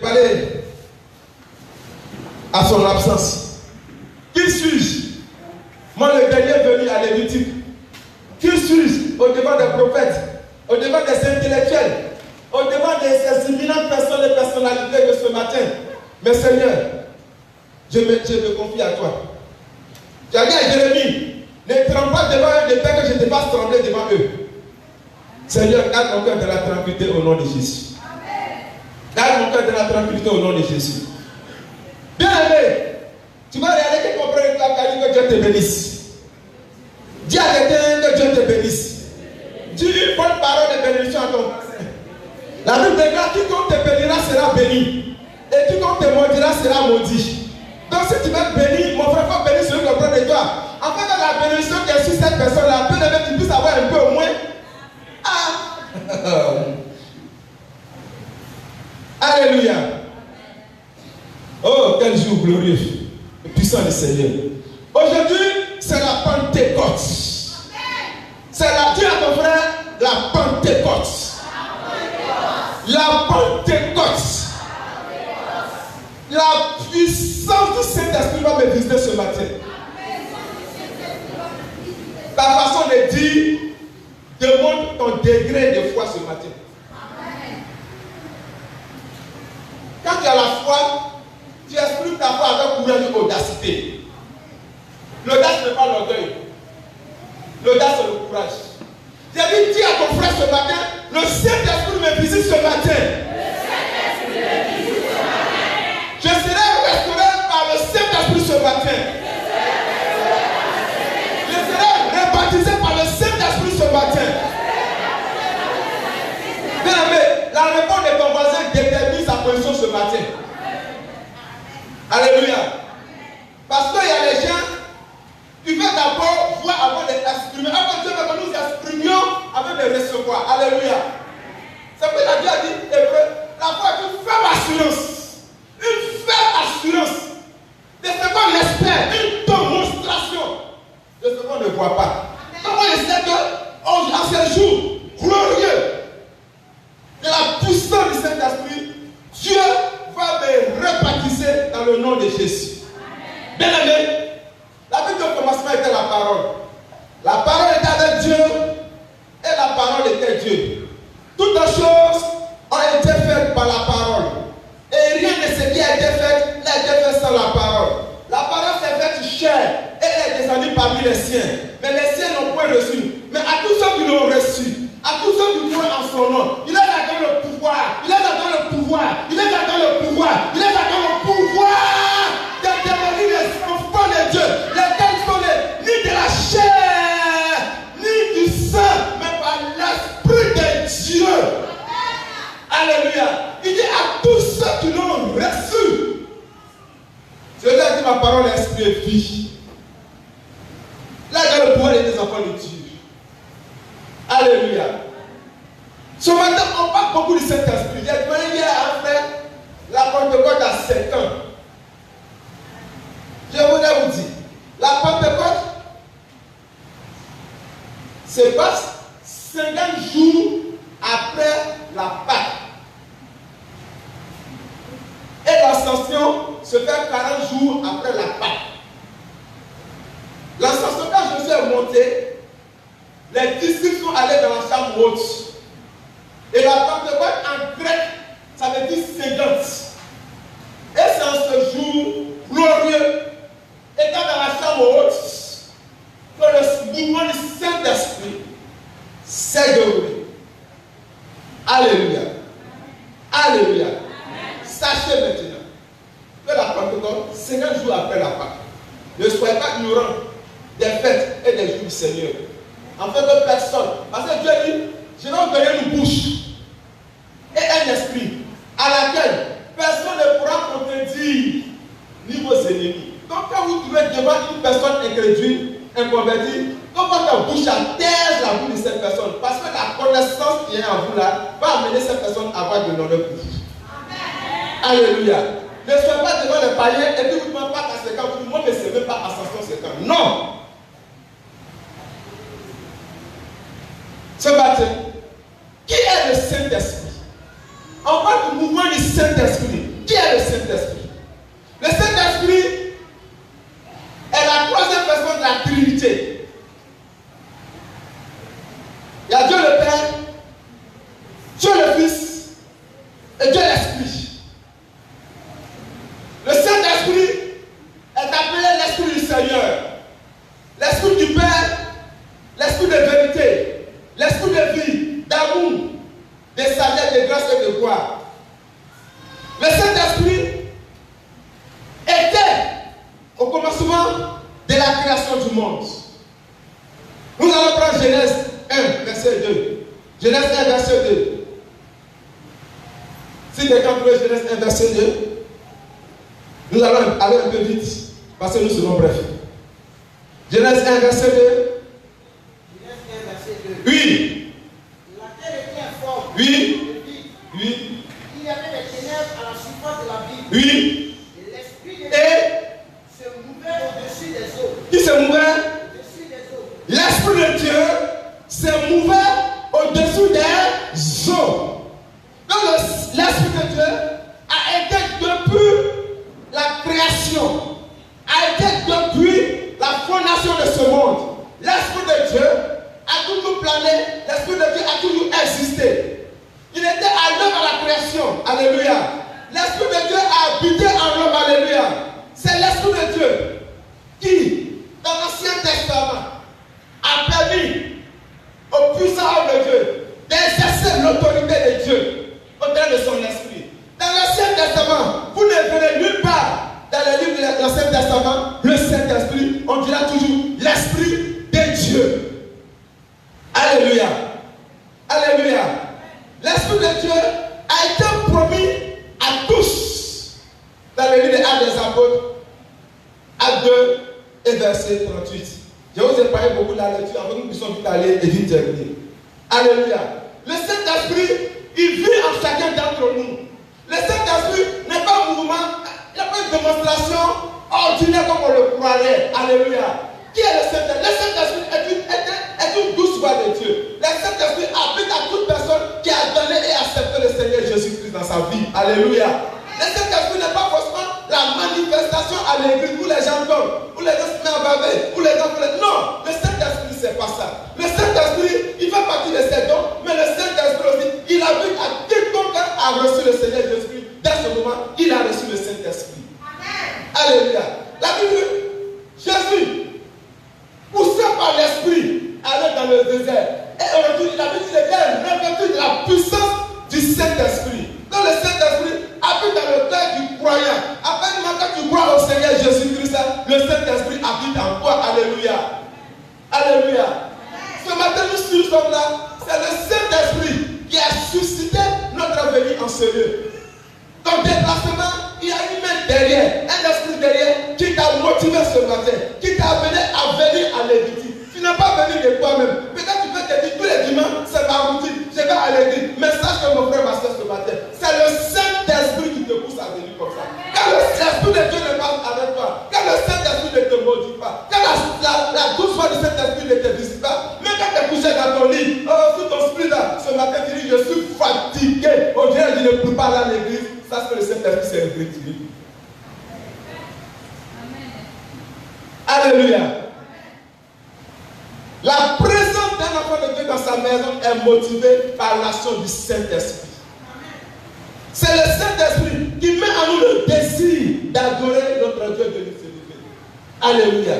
Parler à son absence. Qui suis-je? Moi, le dernier venu à Lévitique. Qui suis-je au devant des prophètes, au devant des intellectuels, au devant de ces imminentes personnes et personnalités de ce matin? Mais Seigneur, je me confie à toi. Tu as dit à Jérémie, ne tremble pas devant eux de peur que je te fasse trembler devant eux. Seigneur, garde mon cœur de la tranquillité au nom de Jésus. Garde mon cœur de la tranquillité au nom de Jésus. Bien aimé, tu vas réaliser que ton frère est là, que Dieu te bénisse. Dis à quelqu'un que Dieu te bénisse. Dis une bonne parole de bénédiction à ton frère. La Bible déclare quiconque te bénira sera béni. Et quiconque te maudira sera maudit. Donc si tu veux être béni, mon frère, il faut bénir celui qui est auprès de toi. Afin que la bénédiction qui est sur cette personne-là, peu de même tu puisses avoir un peu au moins. Alléluia. Oh, quel jour glorieux. Le puissant du Seigneur. Aujourd'hui, c'est la Pentecôte. C'est la, dis à ton frère, la Pentecôte. La Pentecôte. La puissance du Saint-Esprit va me visiter ce matin. Ta façon de dire demande ton degré de foi ce matin. Quand tu as la foi, tu exprimes ta foi avec courage et audacité. L'audace n'est pas l'orgueil. L'audace c'est le courage. J'ai dit, dis à ton frère ce matin, le Saint-Esprit me visite ce matin. Je serai restauré par le Saint-Esprit ce matin. Je serai rebaptisé par le Saint-Esprit ce matin. Bien aimé, la réponse de ton voisin détermine sa position ce matin. Alléluia. Parce qu'il y a les gens, tu veux d'abord voir avant d'exprimer. Avant Dieu veut que nous exprimions avant de recevoir. Alléluia. C'est pour ça que Dieu a dit, la foi est une ferme assurance. Une ferme assurance de ce qu'on espère, une démonstration de ce qu'on ne voit pas. Comment il sait qu'en ce jour glorieux de la puissance du Saint-Esprit, Dieu va me rebaptiser dans le nom de Jésus. Bien aimé, la Bible au commencement était la parole. La parole était avec Dieu et la parole était Dieu. Toutes les choses ont été faites par la parole. Et rien de ce qui a été fait n'a été fait sans la parole. La parole s'est faite chair et elle est descendue parmi les siens. Mais les siens n'ont point reçu. Mais à tous ceux qui l'ont reçu, à tous ceux qui croient en son nom, il a donné le pouvoir. Il a donné le pouvoir. Il a donné le pouvoir. Il a donné le pouvoir de démolir les enfants de Dieu. Lesquels sont ni de la chair, ni du sang, mais par l'Esprit de Dieu. Alléluia. Il dit à tous ceux qui l'ont reçu. Je lui ai dit ma parole, esprit et vie. Là, il y a le pouvoir des enfants de Dieu. Alléluia. Ce matin, on parle beaucoup du Saint-Esprit. J'ai demandé hier à un frère, la Pentecôte a 5 ans. Je voudrais vous dire, la Pentecôte se passe 50 jours après la Pâque. Et l'ascension se fait 40 jours après la Pâque. L'ascension, quand Jésus est monté, les disciples sont allés dans la chambre haute. Et la Pentecôte en grec, ça veut dire 50. Et c'est en ce jour glorieux, étant dans la chambre haute, que le mouvement du Saint-Esprit s'est déroulé. Alléluia. Alléluia. Sachez maintenant que la Pentecôte, 50 jours après la Pâque, ne soyez pas ignorants des fêtes et des jours du Seigneur. En fait, que personne, parce que Dieu dit, je vais vous donner une bouche et un esprit à laquelle personne ne pourra contredire ni vos ennemis. Donc, quand vous trouvez devant une personne incrédule, inconvertie, quand votre bouche attège la bouche de cette personne, parce que la connaissance qui est en vous là va amener cette personne à avoir de l'honneur pour vous. Alléluia. Ne soyez pas devant les païens et puis vous ne pas à 50 ans. Moi, je ne sais même pas à 150 ans. Non. Ce matin, qui est le Saint-Esprit? On parle du mouvement du Saint-Esprit. Saint-Esprit. Le Saint-Esprit est la troisième personne de la Trinité. Il y a Dieu le Père, Dieu le Fils et Dieu l'Esprit. Le Saint-Esprit est appelé l'Esprit du Seigneur, l'Esprit du Père, l'Esprit de vérité, l'Esprit de vie, d'amour, de sagesse, de grâce et de gloire. Le Saint-Esprit était au commencement de la création du monde. Nous allons prendre Genèse 1, verset 2. Genèse 1, verset 2. Si quelqu'un trouve Genèse 1, verset 2, nous allons aller un peu vite, parce que nous serons brefs. Genèse 1, verset 2. Genèse 1, verset 2. Oui. La terre était informe. Oui. Vide. Oui. Il y avait des ténèbres à la surface de la ville. Oui. Et l'esprit de Et Dieu se mouvait au-dessus des eaux. qui se mouvait? Au-dessus des eaux. L'Esprit de Dieu se mouvait au-dessous des eaux. Donc l'Esprit de Dieu a été depuis la création, a été depuis la fondation de ce monde. L'Esprit de Dieu a toujours plané, l'Esprit de Dieu a toujours existé. Il était à l'œuvre à la création. Alléluia. L'Esprit de Dieu a habité en l'homme. Alléluia. C'est l'Esprit de Dieu qui, dans l'Ancien Testament, a permis au puissant homme de Dieu d'exercer l'autorité de Dieu au travers de son esprit. Dans l'Ancien Testament, vous ne verrez nulle part dans le livre de l'Ancien Testament le Saint-Esprit. On dira toujours l'Esprit de Dieu. Alléluia. Alléluia. L'Esprit de Dieu a été promis à tous dans le livre des Actes des Apôtres, Actes 2 et verset 38. Je vous ai parlé beaucoup de la lecture avant que nous puissions vite aller et vite terminer. Alléluia. Le Saint-Esprit, il vit en chacun d'entre nous. Le Saint-Esprit n'est pas un mouvement, il n'y a pas une démonstration ordinaire comme on le croirait. Alléluia. Qui est le Saint-Esprit? Le Saint-Esprit est une douce voix de Dieu. Le Saint-Esprit habite à toute personne qui a donné et accepté le Seigneur Jésus-Christ dans sa vie. Alléluia. Le Saint-Esprit n'est pas forcément la manifestation à l'église où les gens dorment, où les gens se mettent à baver, où les gens font. Non, le Saint-Esprit, c'est pas ça. Le Saint-Esprit, il fait partie de ses dons, mais le Saint-Esprit aussi, il habite à quiconque a reçu le Seigneur Jésus-Christ. Dans ce moment, il a reçu le Saint-Esprit. Alléluia. La Bible, Jésus, poussé par l'Esprit, allait dans le désert. Et au retour, il a dit qu'il était revêtu de la puissance du Saint-Esprit. Donc le Saint-Esprit habite dans le cœur du croyant. Après quand tu crois au Seigneur Jésus-Christ, le Saint-Esprit habite en toi. Alléluia. Alléluia. Ce matin, nous sommes là. C'est le Saint-Esprit qui a suscité notre venue en ce lieu. Ton déplacement, il y a une main derrière, un esprit derrière qui t'a motivé ce matin, qui t'a amené à venir à l'église. Tu n'as pas venu de toi-même. Peut-être tu peux te dire tous les dimanches, c'est ma routine, je vais à l'église. Mais sache que mon frère, ma soeur, ce matin, c'est le Saint-Esprit qui te pousse à venir comme ça. Quand l'Esprit de Dieu ne parle avec toi, quand le Saint-Esprit ne te maudit pas, quand la douce voix du Saint-Esprit ne te visite pas, même quand tu es couché dans ton lit, sous ton esprit là, ce matin tu dis je suis fatigué. On dirait que je ne peux pas aller à l'église. Sache que le Saint-Esprit c'est un vrai divin. Alléluia. La présence d'un enfant de Dieu dans sa maison est motivée par l'action du Saint-Esprit. C'est le Saint-Esprit qui met en nous le désir d'adorer notre Dieu de l'utilité. Alléluia.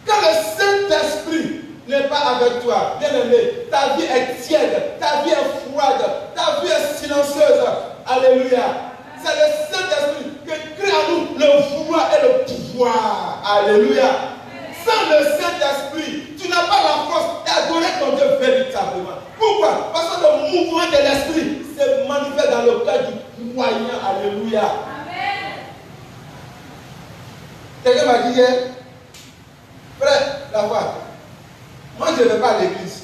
Quand le Saint-Esprit n'est pas avec toi, bien aimé, ta vie est tiède, ta vie est froide, ta vie est silencieuse. Alléluia. C'est le Saint-Esprit qui crée en nous le vouloir et le pouvoir. Alléluia. Sans le Saint-Esprit, tu n'as pas la force d'adorer ton Dieu véritablement. Pourquoi? Parce que le mouvement de l'Esprit se manifeste dans le cœur du croyant. Alléluia. Amen. Quelqu'un m'a dit hier, frère, la voix. Moi je ne vais pas à l'église.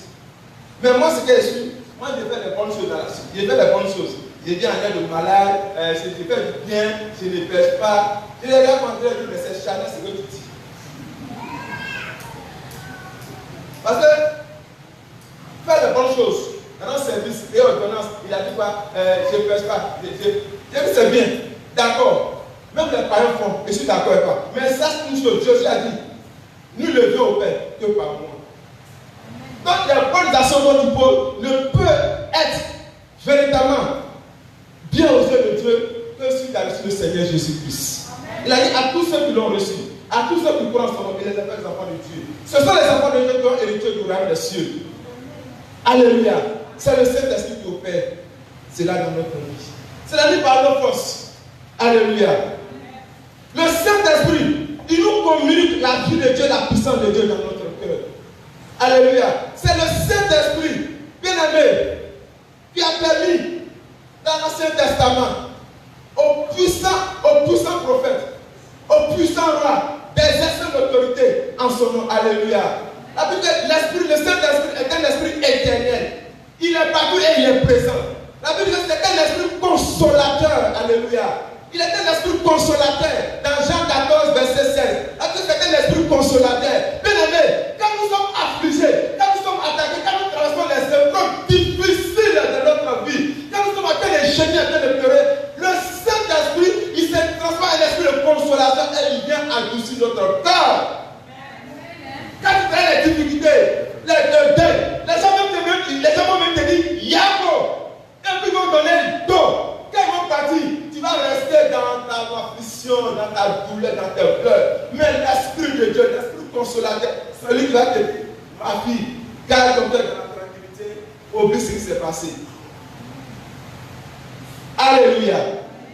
Mais moi ce que je suis, moi je fais les bonnes choses dans la vie. Je fais les bonnes choses. Je viens en aide de malade, je fais du bien, je ne pêche pas. Je les rencontré et dit, mais c'est charnel ce que tu dis. Parce que faire les bonnes choses, dans un service et ordonnance, il a dit quoi, je ne pêche pas. Je dis c'est bien. D'accord. Même les païens font, je suis d'accord avec toi. Mais sache une chose, Jésus a dit, nous le Dieu au Père que par moi. Donc les bonnes actions dont tu poses ne peuvent être véritablement bien aux yeux de Dieu que si tu as reçu le Seigneur Jésus-Christ. Il a dit à tous ceux qui l'ont reçu, à tous ceux qui croient en son nom, il les appelle les enfants de Dieu. Ce sont les enfants de Dieu qui ont hérité du royaume des cieux. Alléluia. C'est le Saint-Esprit qui opère cela dans notre vie. Cela n'est pas nos forces. Alléluia. Le Saint-Esprit, il nous communique la vie de Dieu, la puissance de Dieu dans notre cœur. Alléluia. C'est le Saint-Esprit, bien-aimé, qui a permis dans l'Ancien Testament aux puissants prophètes, aux puissants rois d'exercer l'autorité en son nom. Alléluia. La Bible dit l'Esprit, le Saint-Esprit est un esprit éternel. Il est partout et il est présent. La Bible dit que c'est un esprit consolateur. Alléluia. Il est un esprit consolateur. Dans Jean 14, verset 16. La Bible dit que c'est un esprit consolateur. Bien aimé, quand nous sommes affligés, quand nous sommes attaqués, quand nous traversons les épreuves difficiles de notre vie, quand nous sommes en train de gêner, en train de pleurer, le Saint-Esprit, il se transforme en esprit de consolateur et il vient adoucir notre cœur. Quand tu as les difficultés, les deuils, les gens vont même te dire Yako. Et puis ils vont donner le dos. Quand ils vont partir, tu vas rester dans ta affliction, dans ta douleur, dans tes pleurs. Mais l'Esprit de Dieu, l'Esprit consolateur, c'est lui qui va te dire, ma fille, garde ton cœur dans la tranquillité, oublie ce qui s'est passé. Alléluia.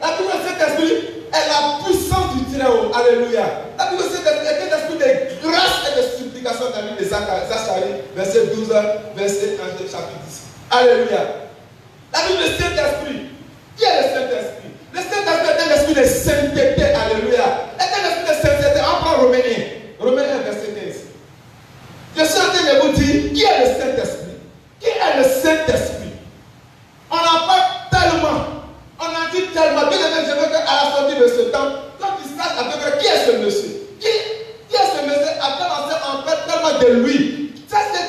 La puissance de cet esprit est la puissance du Très-Haut. Alléluia. La puissance de cet esprit est un esprit de grâce et de supplication dans le livre de Zacharie, verset 12, verset 1, chapitre 10. Alléluia. La Bible du Saint-Esprit. Qui est le Saint-Esprit? Le Saint-Esprit est un esprit de sainteté. Alléluia. Est un esprit de sainteté. On prend Romains 1. Romains 1, verset 15. Je suis en train de vous dire qui est le Saint-Esprit. Qui est le Saint-Esprit? On en parle tellement. On en dit tellement. Bien aimé, je veux qu'à la sortie de ce temps, quand tu saches à peu près qui est ce monsieur. Qui est ce monsieur? Après, on parle tellement de lui.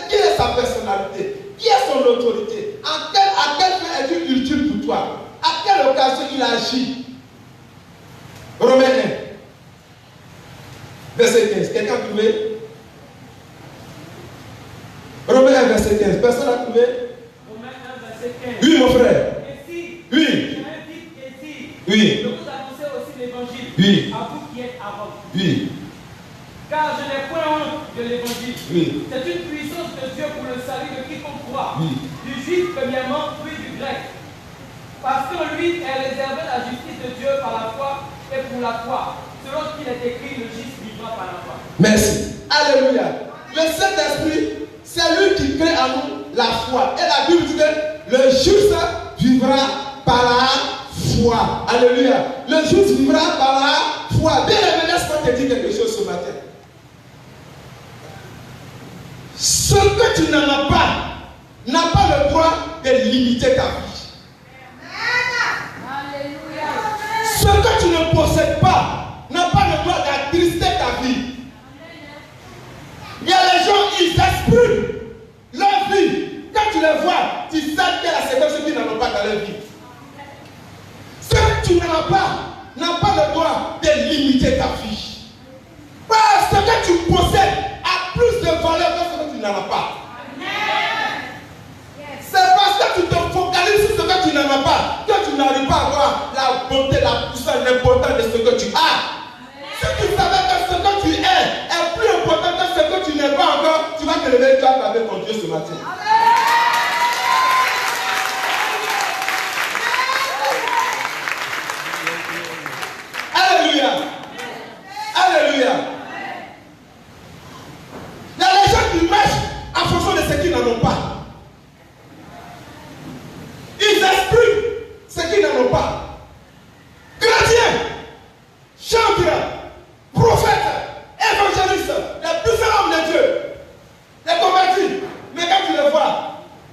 Qui est sa personnalité? Qui est son autorité? À quel fin est-il utile pour toi? À quelle occasion il agit? Romains 1, verset 15. Quelqu'un a trouvé? Romains 1, verset 15. Personne n'a trouvé? Romains 1, verset 15. Oui, mon frère. Et si, Oui. Oui. je vous annonçais aussi l'évangile. Oui. À vous qui êtes à Rome. Oui. Car je n'ai point honte de l'évangile. Oui. C'est une puissance de Dieu pour le salut de quiconque croit. Oui. Du juif premièrement, puis du grec. Parce que lui est réservé la justice de Dieu par la foi et pour la foi. Selon ce qu'il est écrit, le juste vivra par la foi. Merci. Alléluia. Le Saint-Esprit, c'est lui qui crée en nous la foi. Et la Bible dit que le juste vivra par la foi. Alléluia. Le juste vivra par la foi. Bien aimé, laisse-moi te dire quelque chose ce matin. Ce que tu n'en as pas n'a pas le droit de limiter ta vie. Ce que tu ne possèdes pas n'a pas le droit d'attrister ta vie. Il y a les gens, ils expriment leur vie. Quand tu les vois, tu sais qu'il y a certaines choses qui n'en ont pas dans leur vie. Ce que tu n'en as pas n'a pas le droit de limiter ta vie. Parce que tu possèdes a plus de valeur que ce que tu n'en as pas. C'est parce que tu te focalises sur ce que tu n'en as pas que tu n'arrives pas à avoir la bonté, la puissance, l'importance de ce que tu as. Si tu savais que ce que tu es plus important que ce que tu n'es pas encore, tu vas te lever et tu vas parler ton Dieu ce matin. Alléluia. Alléluia. Il y a les gens qui marchent en fonction de ce qu'ils n'en ont pas. Ils expriment ce qu'ils n'en ont pas. Chrétiens, chantres, prophètes, évangélistes, les plus grands hommes de Dieu, les convertis. Mais quand tu les vois,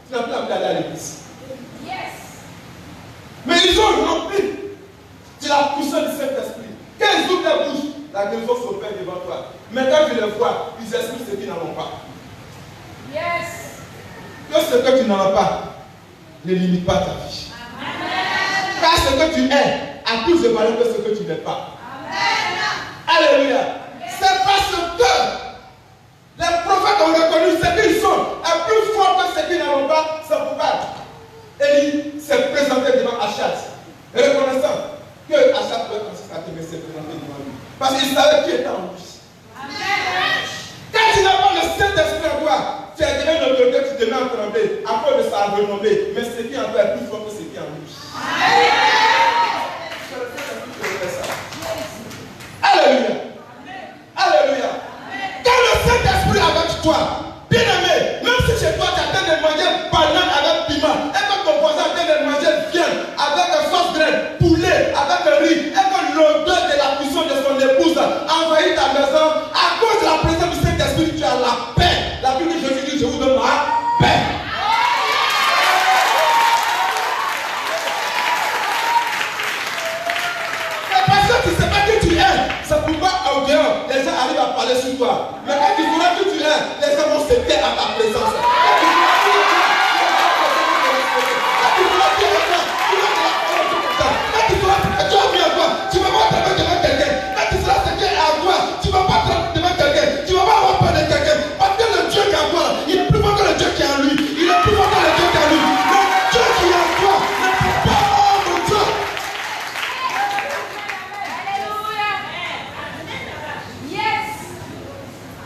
tu n'as plus envie d'aller à l'église. Mais ils ont rempli de la puissance du Saint-Esprit. Quand ils ouvrent la bouche, la guérison s'opère devant toi. Mais quand tu les vois, ils expriment ce qu'ils n'en ont pas. Que ce que tu n'en as pas ne limite pas ta vie. Car ce que tu es a plus de valeur que ce que tu n'es pas. Alléluia. C'est parce que les prophètes ont reconnu ce qu'ils sont, est plus fort que ce qu'ils n'ont pas. C'est pourquoi Élie s'est présenté devant Achaz, reconnaissant que Achaz pouvait penser à te se présenter devant lui. Parce qu'il savait qui était en lui. Quand tu n'as pas le Saint-Esprit en toi, tu es devenu une autorité, tu te mets à trembler à cause de sa renommée. Mais ce qui est en toi est plus fort que ce qui est en lui. Alléluia. Alléluia. Quand le Saint-Esprit est avec toi, bien aimé, même si chez toi tu as de manger banane avec piment, et que ton voisin a de manger viande avec sauce graine, poulet avec riz, et que l'odeur de la cuisson de son épouse envahit ta maison, à cause de la présence du Saint-Esprit, tu as la paix. La Bible de Jésus dit, je vous donne ma paix. Parce que tu ne sais pas qui tu es, c'est pourquoi au dehors, les gens arrivent à parler sur toi. Mais quand tu sauras qui tu es, les gens vont se taire à ta présence. Tu ne vas pas travailler devant quelqu'un. Quand tu sauras ce qui est en toi, tu ne vas pas travailler devant quelqu'un. Tu ne vas pas avoir peur de quelqu'un. Parce que le Dieu qui est en toi, il est plus fort que le Dieu qui est en lui. Il est plus fort que le Dieu qui est en lui. Le Dieu qui est en toi ne peut pas avoir Dieu.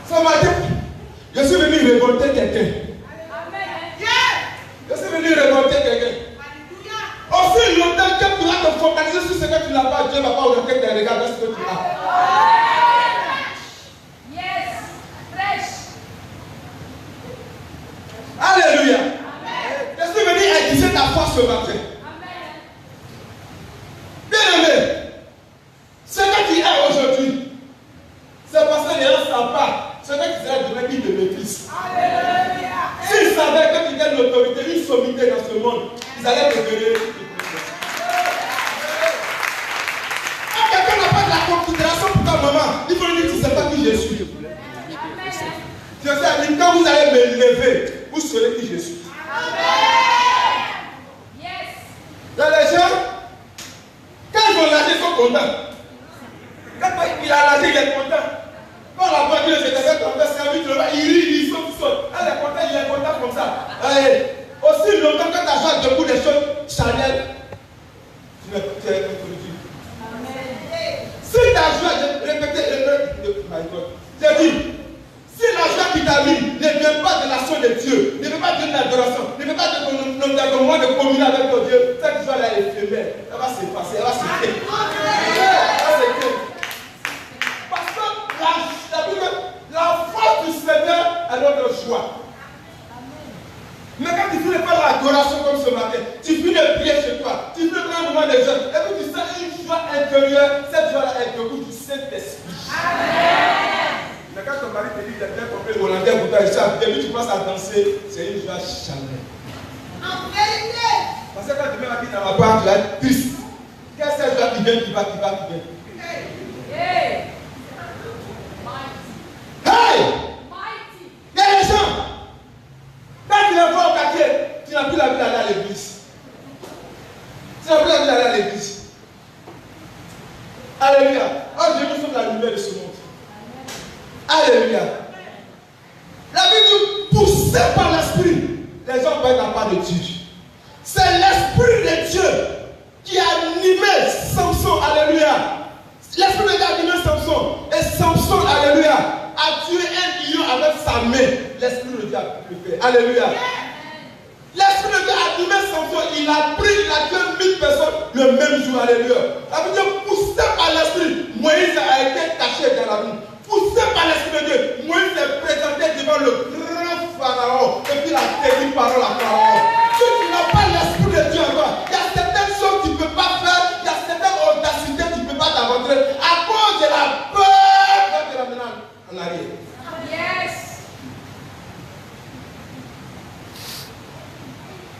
Ce matin, je suis venu révolter quelqu'un. Je suis venu révolter quelqu'un. Aussi longtemps que tu vas te focaliser sur ce que tu n'as pas, Dieu ne va pas orienter tes regards vers ce que tu as. Alléluia. Je suis venu aiguiser ta foi ce matin. Bien aimé, ce que tu es aujourd'hui, c'est parce que les gens ne savent pas ce que tu seras demain qui te maîtrise. S'ils savaient que tu étais une autorité, une sommité dans ce monde, ils allaient te donner. Quand quelqu'un n'a pas de la considération pour ta maman, il faut lui dire, tu ne sais pas qui je suis. Je sais, quand vous allez me lever, vous saurez qui je suis. Dans les gens, quand ils ont lâché, ils sont contents. Quand il a lâché, il est content. Quand la voiture se fait tomber, c'est lui qui le va, il rit, il saute, il saute. Elle est content, il est content comme ça. Allez, aussi longtemps que tu as joué debout des choses charnelles, tu es introduit. Si tu as joué, répétez, j'ai dit, si la joie qui t'anime ne vient pas de l'action de Dieu, ne vient pas de l'adoration, ne vient pas de ton engagement de communier avec ton Dieu, cette joie-là est éphémère. Elle va s'effacer, elle va s'éteindre. Parce que la force du Seigneur est notre joie. Mais quand tu finis de faire l'adoration comme ce matin, tu finis de prier chez toi, tu finis de prendre un moment de jeûne, et puis tu sens une joie intérieure, cette joie-là est debout du Saint-Esprit. Mais quand ton mari te dit, tu as bien compris le Hollandais pour toi, au début tu passes à danser, c'est une joie charnelle. En vérité. Parce que quand tu mets la vie dans la barre, tu vas être triste. Qu'est-ce que cette joie qui vient, qui va, qui va, qui vient? Hey! Il y a des gens, quand tu les vois au quartier, tu n'as plus la vie d'aller à l'église. Tu n'as plus la vie d'aller à l'église. Alléluia. Aujourd'hui, nous sommes la lumière de ce monde. Alléluia. La Bible dit, poussé par l'esprit, les gens vont être la part de Dieu. C'est l'esprit de Dieu qui a animé Samson. Alléluia. L'esprit de Dieu a animé Samson. Et Samson, alléluia, a tué un lion avec sa main. L'esprit de Dieu a pu le faire. Alléluia. L'esprit de Dieu a animé Samson. Il a pris, il a tué 1000 personnes le même jour. Alléluia. La Bible dit, poussé par l'esprit, Moïse a été caché dans la nuit. Poussé par l'esprit de Dieu, Moïse s'est présenté devant le grand Pharaon. Et puis il a dit parole à Pharaon. Si tu n'as pas l'esprit de Dieu encore, il y a certaines choses que tu ne peux pas faire, il y a certaines audacités que tu ne peux pas t'aventurer à cause de la peur de la menace en arrière. Yes.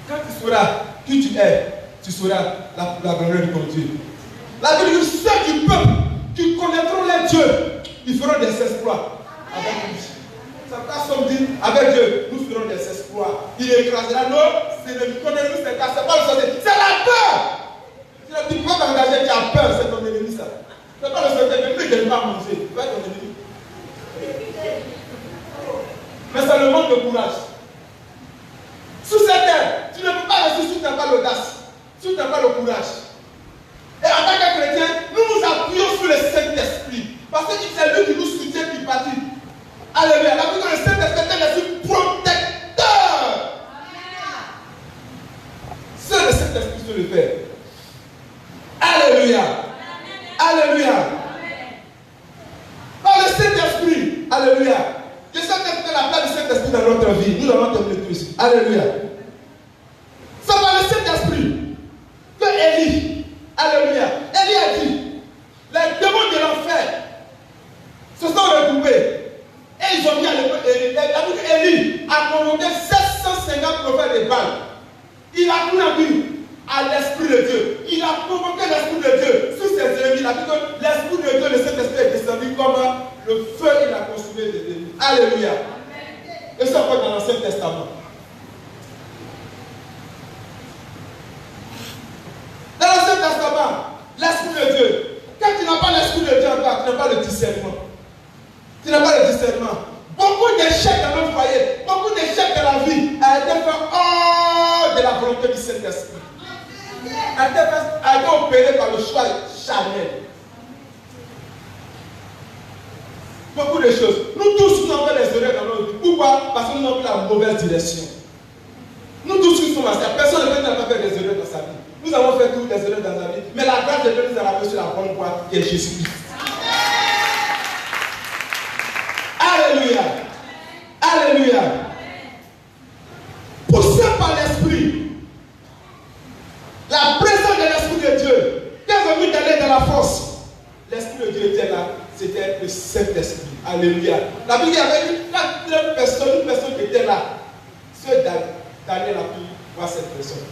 Quand tu sauras qui tu es, tu sauras la grandeur de ton Dieu. La Bible dit, ceux du peuple qui connaîtront les dieux, ils feront des exploits avec lui. Ça passe dit, avec Dieu, nous ferons des exploits. Il écrasera nos ennemis. Connaissez-nous, c'est pas le sorcier. C'est la peur. Tu n'as Quand tu peux t'engager, tu as peur, c'est ton ennemi ça. C'est pas le secret, même plus qu'il pas manger, tu vas être ton ennemi. Mais c'est le manque de courage. Sous cette terre, tu ne peux pas rester si tu n'as pas l'audace, si tu n'as pas le courage. Et en tant que chrétien, nous nous appuyons sur le Saint-Esprit. Parce que c'est lui qui nous soutient, qui partit. Alléluia. La vie de le Saint-Esprit est l'esprit protecteur. Seul le Saint-Esprit peut le faire. Alléluia. Alléluia. Par le Saint-Esprit. Alléluia. Je sais que c'est la place du Saint-Esprit dans notre vie. Nous allons terminer tout ici. Alléluia. C'est par le Saint-Esprit que Élie, alléluia, Élie a dit, les démons de l'enfer se sont regroupés et ils ont mis à l'époque Élie a convoqué 750 prophètes de Baal. Il a cru à l'Esprit de Dieu. Il a convoqué l'Esprit de Dieu sous ses ennemis. Il a dit que l'Esprit de Dieu, le Saint-Esprit est descendu comme le feu et la consumé des ennemis. Alléluia. Et ça peut dans l'Ancien Testament. Dans l'Ancien Testament, l'Esprit de Dieu. Quand tu n'as pas l'Esprit de Dieu en toi, tu n'as pas le discernement. Tu n'as pas le discernement. Beaucoup d'échecs dans notre foyer, beaucoup d'échecs dans la vie a été fait hors de la volonté du Saint-Esprit. A été opéré par le choix charnel. Beaucoup de choses. Nous tous, nous avons des erreurs dans notre vie. Pourquoi? Parce que nous avons pris la mauvaise direction. Nous tous, nous sommes assis. Personne ne peut pas faire des erreurs dans sa vie. Nous avons fait toutes les erreurs dans sa vie. Mais la grâce de Dieu nous a rappelé sur la bonne voie qui est Jésus-Christ. Alléluia. Alléluia. Poussé par l'Esprit, la présence de l'Esprit de Dieu, qui est venu d'aller dans la force, l'Esprit de Dieu était là, c'était le Saint-Esprit. Alléluia. La Bible avait dit, une personne qui était là. Seul Daniel a pu voir cette personne.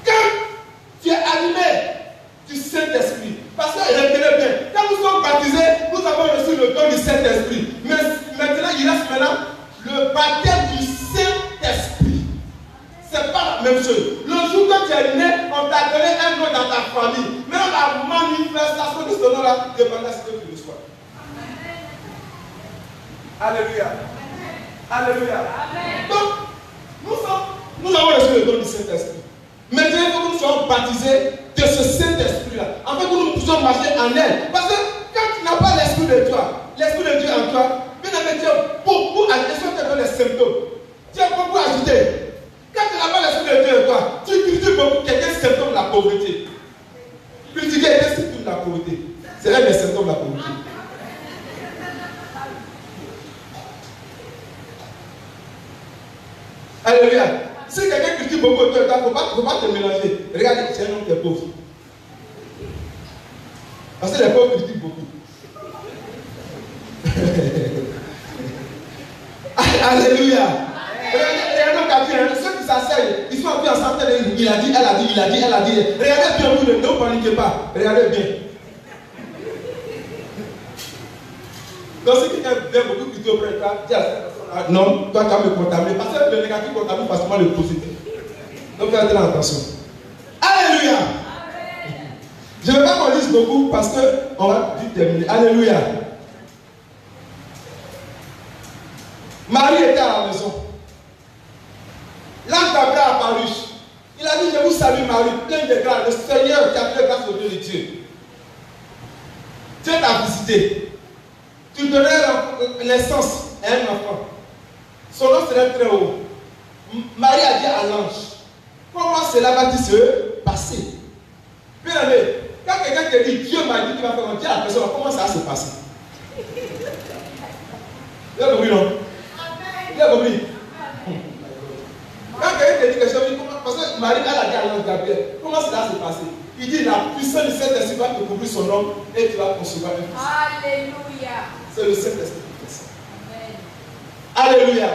Quand tu es animé du Saint-Esprit, parce que retenez bien, quand nous sommes baptisés, nous avons reçu le don du Saint-Esprit. Mais maintenant, il reste le baptême du Saint-Esprit. Ce n'est pas la même chose. Le jour que tu es né, on t'a donné un nom dans ta famille. Mais la manifestation de ce nom-là dépend de ce que tu reçois. Alléluia. Alléluia. Donc, nous avons reçu le don du Saint-Esprit. Maintenant, il faut que nous soyons baptisés de ce Saint-Esprit-là. En fait, que nous puissions marcher en elle. Parce que quand tu n'as pas l'Esprit de toi, l'Esprit de Dieu en toi, bien aimé, tu es beaucoup agité. Tu as les symptômes. Tu es beaucoup agité. Quand tu n'as pas l'Esprit de Dieu en toi, tu critiques beaucoup quelqu'un symptôme de la pauvreté. Critiquer quelqu'un symptôme de la pauvreté. C'est l'un des symptômes de la pauvreté. Alléluia. Si quelqu'un critique beaucoup de toi, il ne faut pas te mélanger. Regarde, c'est un homme qui est pauvre. Parce que les pauvres critiquent beaucoup. Alléluia. Regardez, ceux qui s'asseyent, ils sont appuyés ensemble. Il a dit, elle a dit, il a dit, elle a dit. Regardez bien, vous ne paniquez pas. Regardez bien. Donc, si quelqu'un vient beaucoup critiquer auprès de toi, dis à cette personne, non, toi tu vas me contaminer. Parce que le négatif contamine facilement le positif. Donc, faites attention. Alléluia. Je ne vais pas qu'on lise beaucoup parce qu'on va vite terminer. Alléluia. Marie était à la maison. L'ange Gabriel a apparu. Il a dit, je vous salue Marie, pleine de grâce. Le Seigneur qui a fait grâce au Dieu de Dieu. Dieu t'a visité. Tu donnerais naissance à un enfant. Son nom serait très haut. Marie a dit à l'ange, comment cela va-t-il se passer? Bien aimé, quand quelqu'un te dit, Dieu m'a dit qu'il va faire, on dit à la personne, comment ça va se passer? Il a compris, non? Il a compris. Quand quelqu'un te dit quelque chose, parce que Marie, elle a dit à l'ange Gabriel, comment cela va se passer? Il dit, la puissance du Saint-Esprit va te couvrir son nom et tu vas concevoir un fils. Alléluia. C'est le Saint-Esprit qui fait ça. Alléluia.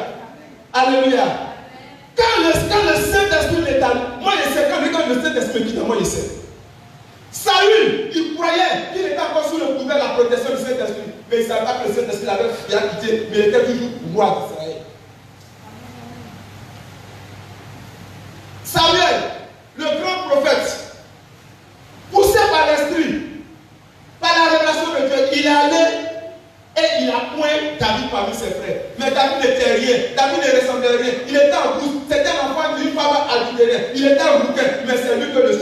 Alléluia. Quand le Saint-Esprit est à nous, moi je sais, quand le Saint-Esprit quitte, moi je sais. Saül, il croyait qu'il était encore sous le couvert de la protection du Saint-Esprit. Mais il ne savait pas que le Saint-Esprit l'avait bien quitté, mais il était toujours roi d'Israël. Samuel,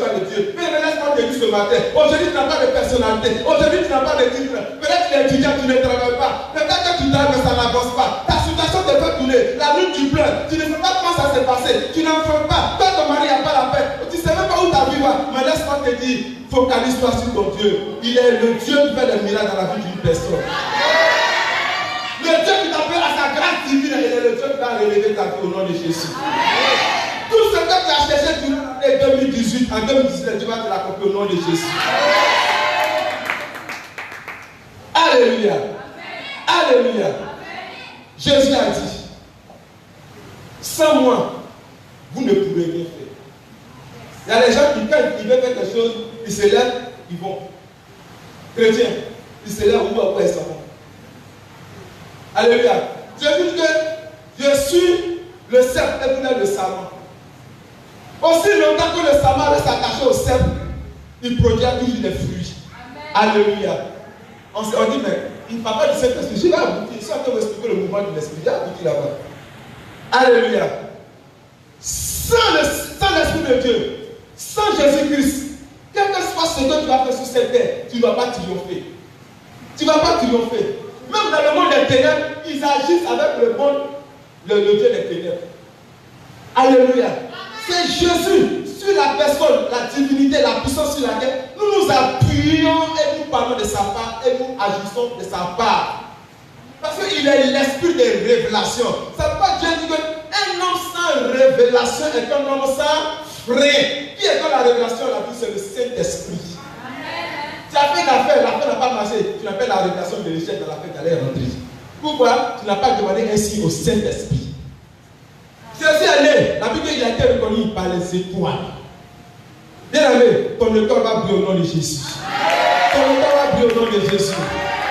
as de Dieu. Mais laisse-moi te dire ce matin. Aujourd'hui, tu n'as pas de personnalité. Aujourd'hui, tu n'as pas de titre. Peut-être que tu es étudiant, tu ne travailles pas. Peut-être que tu travailles, mais ça n'avance pas. Ta situation te fait tourner. La nuit, tu pleures. Tu ne sais pas comment ça s'est passé. Tu n'en fais pas. Toi, ton mari n'a pas la paix. Tu ne sais même pas où ta vie va. Mais laisse-moi te dire, focalise-toi sur ton Dieu. Il est le Dieu qui fait des miracles dans la vie d'une personne. Le Dieu qui t'appelle à sa grâce divine, il est le Dieu qui va relever ta vie au nom de Jésus. Tout ce que tu as cherché durant l'année 2018, en 2019, Dieu va te l'accomplir au nom de Jésus. Alléluia. Alléluia. Jésus a dit, sans moi, vous ne pouvez rien faire. Il y a des gens qui, quand ils veulent faire quelque chose, ils se lèvent, ils vont. Chrétiens, ils se lèvent, où après ils s'en vont. Alléluia. Jésus dit que je suis le cep et vous êtes le sarment. Aussi longtemps que le sarment reste attaché au cep, il produit toujours des fruits. Amen. Alléluia. On dit, mais il ne parle pas du Saint-Esprit. Je vais aboutir. Si on peut expliquer le mouvement de l'Esprit, j'ai abouti là-bas. Alléluia. Sans l'Esprit de Dieu, sans Jésus-Christ, quel que soit ce que tu vas faire sur cette terre, tu ne vas pas triompher. Tu ne vas pas triompher. Même dans le monde des ténèbres, ils agissent avec le monde, le Dieu des ténèbres. Alléluia. C'est Jésus, sur la personne, la divinité, la puissance sur laquelle nous nous appuyons et nous parlons de sa part et nous agissons de sa part. Parce qu'il est l'esprit des révélations. Ça ne veut pas dire qu'un homme sans révélation est un homme sans frein. Qui est dans la révélation? La vie, c'est le Saint-Esprit. Tu as fait une affaire, l'affaire n'a pas marché. Tu n'as pas la révélation de l'échec dans l'affaire, tu allais rentrer. Pourquoi? Tu n'as pas demandé ainsi au Saint-Esprit. Jésus est né, la Bible il a été reconnu par les étoiles. Bien aimé, ton étoile va briller au nom de Jésus. Ton étoile va briller au nom de Jésus.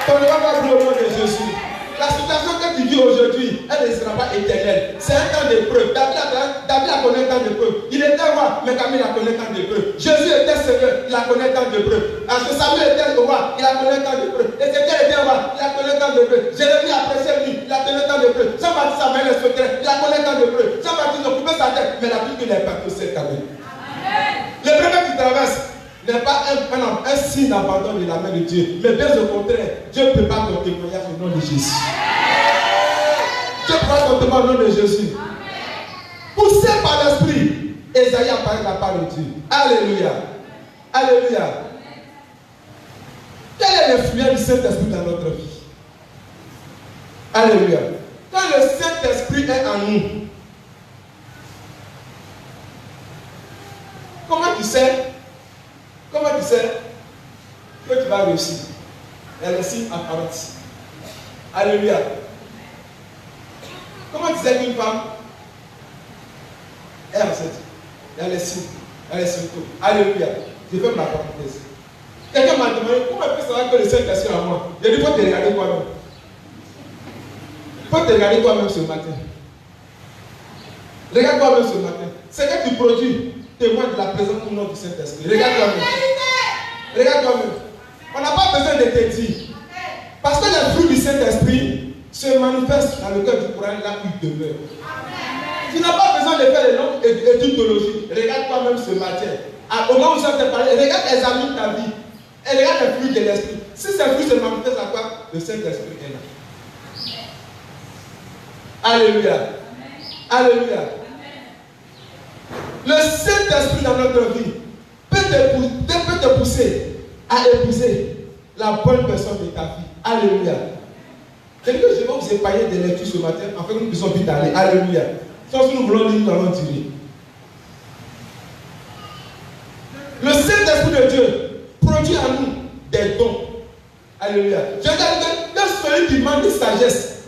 Ton étoile va briller au nom de Jésus. La situation que tu vis aujourd'hui, elle ne sera pas éternelle. C'est un temps d'épreuve. David a connu un temps d'épreuve. Il était roi, mais Camille a connu un temps d'épreuve. Jésus était Seigneur, il a connu un temps d'épreuve. Parce que Samuel était roi, il a connu un temps d'épreuve. Ézéchiel était roi, il a connu un temps d'épreuve. Jérémie a prêché lui, il a connu un temps d'épreuve. Jean-Baptiste a mené le secret, il a connu un temps d'épreuve. Jean-Baptiste occupait sa tête, mais la Bible n'est pas que c'est quand même. L'épreuve que tu traverses n'est pas un signe d'abandon de la main de Dieu. Mais bien au contraire, Dieu prépare ton témoignage au nom de Jésus. Dieu prépare ton témoignage au nom de Jésus. Poussé par l'Esprit, Esaïe apparaît la part de Dieu. Alléluia. Alléluia. Quelle est l'influence du Saint-Esprit dans notre vie? Alléluia. Quand le Saint-Esprit est en nous, comment tu sais que tu vas réussir? Il y a le signe apparent. Alléluia. Comment tu sais qu'une femme est enceinte? Il y a les signes. Il y a les symptômes. Alléluia. Je ferme la parenthèse. Quelqu'un m'a demandé comment elle peut savoir que le Saint-Esprit est en moi. Je dis, il faut te regarder toi-même. Il faut te regarder toi-même ce matin. Regarde toi-même ce matin. Ce que tu produis témoigne de la présence ou non du Saint-Esprit. Regarde toi-même. Regarde toi-même. On n'a pas besoin de te dire. Parce que les fruits du Saint-Esprit se manifestent dans le cœur du Coran là où il demeure. Tu n'as pas besoin de faire de longues études théologiques. Regarde toi-même ce matin. Au moment où je t'ai parlé, regarde, examine ta vie. Et regarde les fruits de l'Esprit. Si ces fruits se manifestent à quoi? Le Saint-Esprit est là. Alléluia. Alléluia. Le Saint-Esprit dans notre vie peut te pousser à épouser la bonne personne de ta vie. Alléluia. Je vais vous épargner des lectures ce matin afin que nous puissions vite aller. Alléluia. Sauf que nous voulons lire, nous allons tirer. Le Saint-Esprit de Dieu produit en nous des dons. Alléluia. Je veux dire que celui qui demande de sagesse,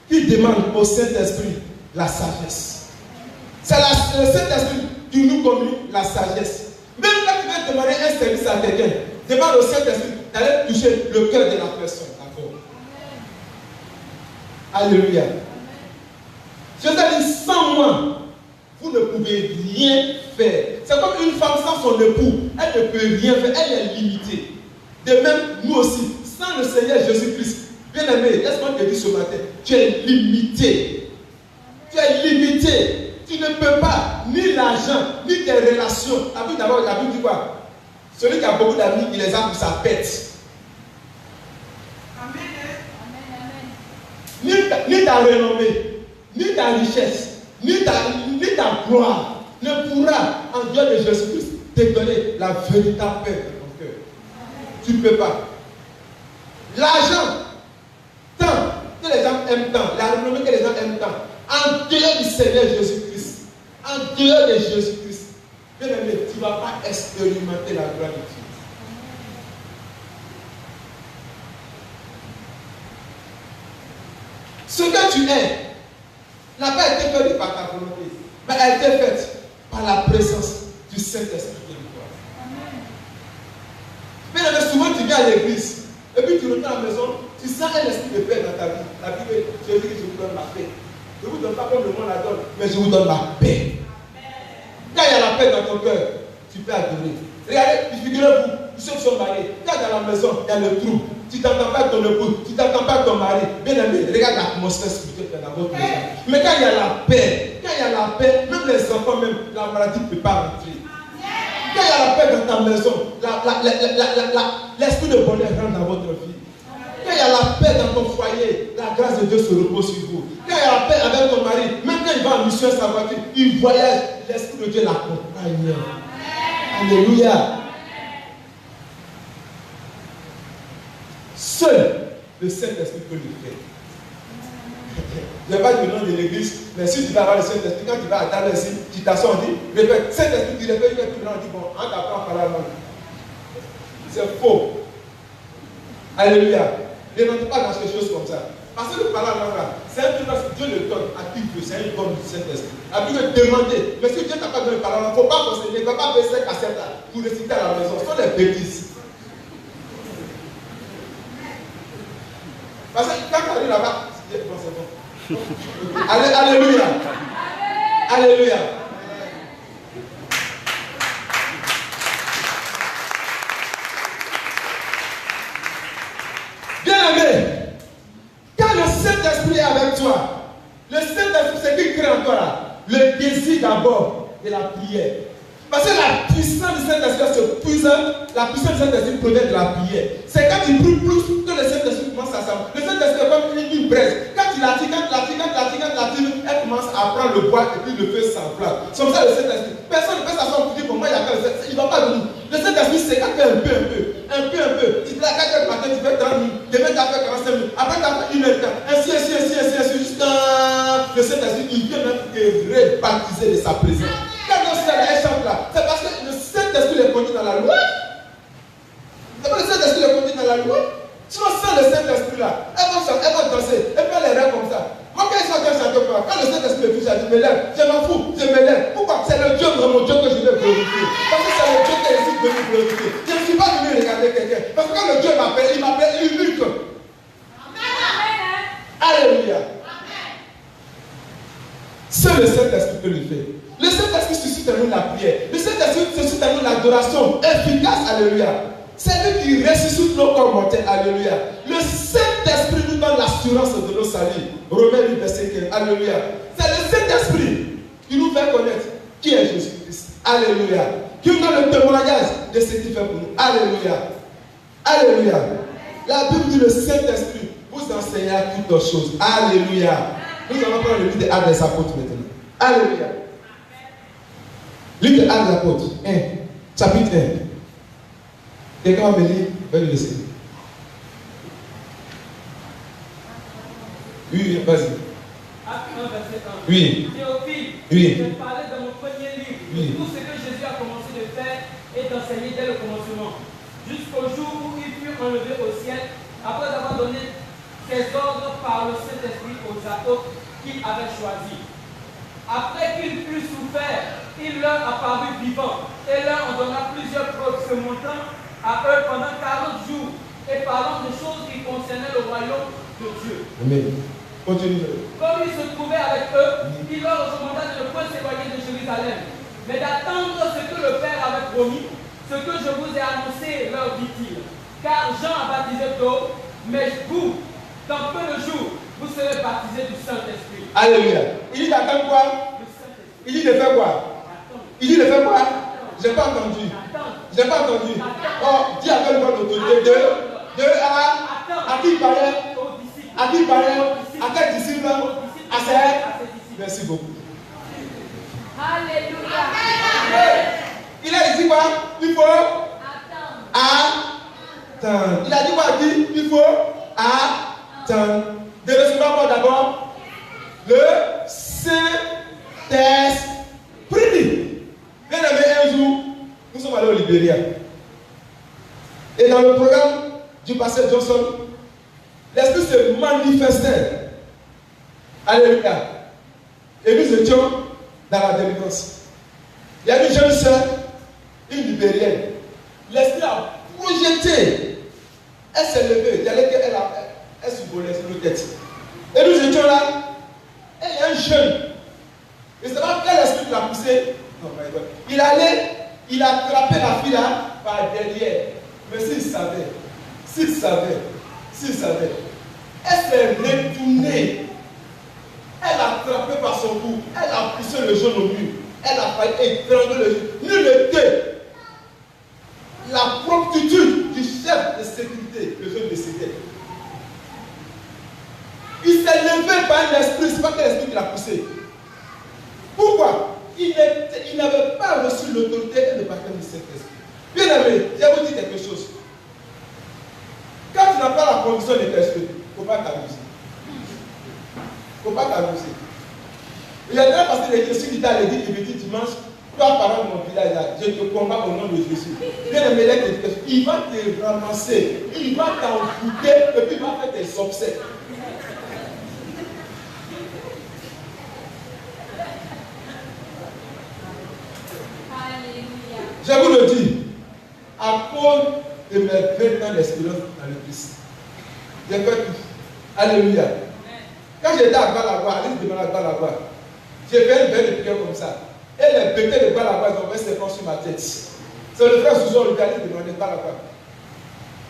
qui demande au Saint-Esprit la sagesse. C'est le Saint-Esprit qui nous communique la sagesse. Même quand tu veux demander un service à quelqu'un, demande au Saint-Esprit d'aller toucher le cœur de la personne. D'accord. Alléluia. Je veux dire, sans moi, vous ne pouvez rien faire. C'est comme une femme sans son époux. Elle ne peut rien faire. Elle est limitée. De même, nous aussi, sans le Seigneur Jésus-Christ, bien aimé, laisse-moi te dire ce matin, tu es limité. Tu es limité. Tu Tu ne peux pas, ni l'argent, ni tes relations. D'abord, la Bible dit quoi? Celui qui a beaucoup d'amis, il les a pour sa pète. Ni ta renommée, ni ta richesse, ni ta gloire ne pourra, en Dieu de Jésus-Christ, te donner la véritable paix de ton cœur. Tu ne peux pas. L'argent, tant que les gens aiment tant, la renommée que les gens aiment tant, en dehors du Seigneur Jésus-Christ, en dehors de Jésus-Christ, bien aimé, tu ne vas pas expérimenter la gloire de Dieu. Ce que tu es n'a pas été fait par ta volonté, mais a été fait par la présence du Saint-Esprit de toi. Mais souvent tu viens à l'église et puis tu retournes à la maison, tu sens un esprit de paix dans ta vie. La Bible, Jésus dit, je vous donne ma paix. Je ne vous donne pas comme le monde la donne, mais je vous donne ma paix. Quand il y a la paix dans ton cœur, tu peux adorer. Regardez, figurez-vous, ceux qui sont mariés, quand dans la maison, il y a le trou. Tu ne t'entends pas avec ton épouse, tu ne t'entends pas avec ton mari. Bien aimé, regarde l'atmosphère spirituelle dans votre maison. Mais quand il y a la paix, même les enfants, même la maladie ne peut pas rentrer. Quand il y a la paix dans ta maison, l'esprit de bonheur rentre dans votre vie. Quand il y a la paix dans ton foyer, la grâce de Dieu se repose sur vous. Quand il y a la paix avec ton mari, même quand il va en mission à sa voiture, il voyage, l'esprit de Dieu l'accompagne. Alléluia. Seul le Saint-Esprit peut le faire. Je ne vais pas dire le nom de l'église, mais si tu vas avoir le Saint-Esprit, quand tu vas à ta ici, tu t'assois, on dit, répète, Saint-Esprit, tu répètes, tout le monde dit, bon, on t'apprend par la langue. C'est faux. Alléluia. Ne rentre pas dans ces choses comme ça. Parce que le parler en langue là, c'est un truc que Dieu le donne à qui veut, c'est un don du Saint-Esprit. À qui veut demander. Mais si Dieu t'a pas donné le parler en langue, il ne faut pas conseiller, il ne va pas baisser la cassette là pour réciter à la maison. Ce sont des bêtises. Parce que quand tu arrives là-bas, c'est bon, c'est bon. Alléluia. Alléluia. Bien-aimé, quand le Saint-Esprit est avec toi, le Saint-Esprit, c'est qui crée en toi là? Le désir d'abord de la prière. Parce que la puissance du Saint-Esprit se puissante, la puissance du Saint-Esprit provient de la prière. C'est quand tu pries plus que le Saint-Esprit commence à s'amuser. Le Saint-Esprit est comme une braise. Quand tu l'attires, elle commence à prendre le bois et puis le feu s'enflamme. C'est comme ça le Saint-Esprit. Personne ne peut s'asseoir pour dire pour moi il y a pas le Saint-Esprit. Il ne va pas venir. Le Saint-Esprit c'est quand tu es un peu. Tu te lèves à 4 heures du matin, tu fais 30 minutes. Demain tu as fait 45 minutes. Après tu as fait 1 heure de temps. Ainsi, jusqu'à le Saint-Esprit, il vient même te rebaptiser de sa présence. Quand on se chante là, c'est parce que le Saint-Esprit est conduit dans la loi. C'est pas le Saint-Esprit est conduit dans la loi. Si on sent le Saint-Esprit là, elles vont danser, elles vont les rêves comme ça. Moi quand ils sont en train de chanter, quand le Saint-Esprit est touché, je me lève, je m'en fous, je me lève. Pourquoi? C'est le Dieu de mon Dieu que je vais glorifier. Parce que c'est le Dieu qui est ici de me glorifier. Je ne suis pas venu regarder quelqu'un. Parce que quand le Dieu m'appelle, il m'appelle unique. Alléluia. Seul le Saint-Esprit peut le faire. Le Saint-Esprit suscite en nous la prière. Le Saint-Esprit suscite en nous l'adoration efficace. Alléluia. C'est lui qui ressuscite nos corps mortels. Alléluia. Le Saint-Esprit nous donne l'assurance de nos saluts. Romains 8, verset 15. Alléluia. C'est le Saint-Esprit qui nous fait connaître qui est Jésus-Christ. Alléluia. Qui nous donne le témoignage de ce qu'il fait pour nous. Alléluia. Alléluia. La Bible dit le Saint-Esprit vous enseignera toutes choses. Alléluia. Nous allons prendre le livre des Actes des Apôtres maintenant. Alléluia. Livre des Actes des Apôtres. 1. Chapitre 1. Quelqu'un va me lire, va le laisser. Oui, vas-y. Acte 1, verset 1. Oui. Théophile, Oui. je parlais dans mon premier livre de tout ce que Jésus a commencé de faire et d'enseigner dès le commencement, jusqu'au jour où il fut enlevé au ciel, après avoir donné ses ordres par le Saint-Esprit aux apôtres qu'il avait choisis. Après qu'il fut souffert, il leur apparut vivant et leur en donna plusieurs preuves se montrant à eux pendant 40 jours et parlant de choses qui concernaient le royaume de Dieu. Amen. Continue. Comme il se trouvait avec eux, il leur recommanda de ne point s'éloigner de Jérusalem, mais d'attendre ce que le Père avait promis, ce que je vous ai annoncé, leur dit-il. Car Jean a baptisé d'eau, mais vous, dans peu de jours, vous serez baptisés du Saint-Esprit. Alléluia. Il dit d'attendre quoi? Le Saint-Esprit. Il dit de faire quoi? Il dit de faire quoi? Je n'ai pas entendu. Je n'ai pas entendu. Oh, dis avec votre autorité. De à qui il parlait? À qui il parlait? À quel disciple? À ses. Merci beaucoup. Alléluia. Il a dit quoi? Il faut attendre. Il a dit quoi? Il faut attendre. De recevoir quoi d'abord? Le Saint-Esprit. Bien aimé, un jour, nous sommes allés au Libéria. Et dans le programme du pasteur Johnson, l'Esprit se manifestait. Alléluia. Et nous étions dans la délivrance. Il y a une jeune soeur, une libérienne. L'Esprit a projeté. Elle s'est levée. Elle se volait sur nos têtes. Et nous étions là. Et il y a un jeune. Et c'est pas quel esprit qui l'a poussé. Non, il allait, il a attrapé la fille là par derrière. Mais s'il savait, elle s'est retournée. Elle a attrapé par son cou. Elle a poussé le jeune au mur. Elle a failli étrangler le jeune. Nul n'était. La promptitude du chef de sécurité, le jeune décédé. Il s'est levé par un esprit, ce n'est pas quel esprit qui l'a poussé. Pourquoi? Il n'avait pas reçu l'autorité et le baptême du Saint-Esprit. Bien aimé, je vais vous dire quelque chose. Quand tu n'as pas la conviction de l'esprit, il ne faut pas t'amuser. Il ne faut pas t'amuser. Il y a déjà passé les Jésus qui t'a dit, il me dit dimanche, toi, parent de mon village, là, je te combats au nom de Jésus. Bien aimé, il va te ramasser, il va t'envoûter et puis il va faire tes obsèques. Je vous le dis, à cause de mes 20 ans d'expérience dans le Christ, j'ai fait tout. Alléluia. Quand j'étais à Balagua, Alice de Balagua, j'ai fait une belle prière comme ça. Et les bêtés de Balagua, ils ont fait ses sur ma tête. C'est le frère Souzor Olivier, Alice de Balagua.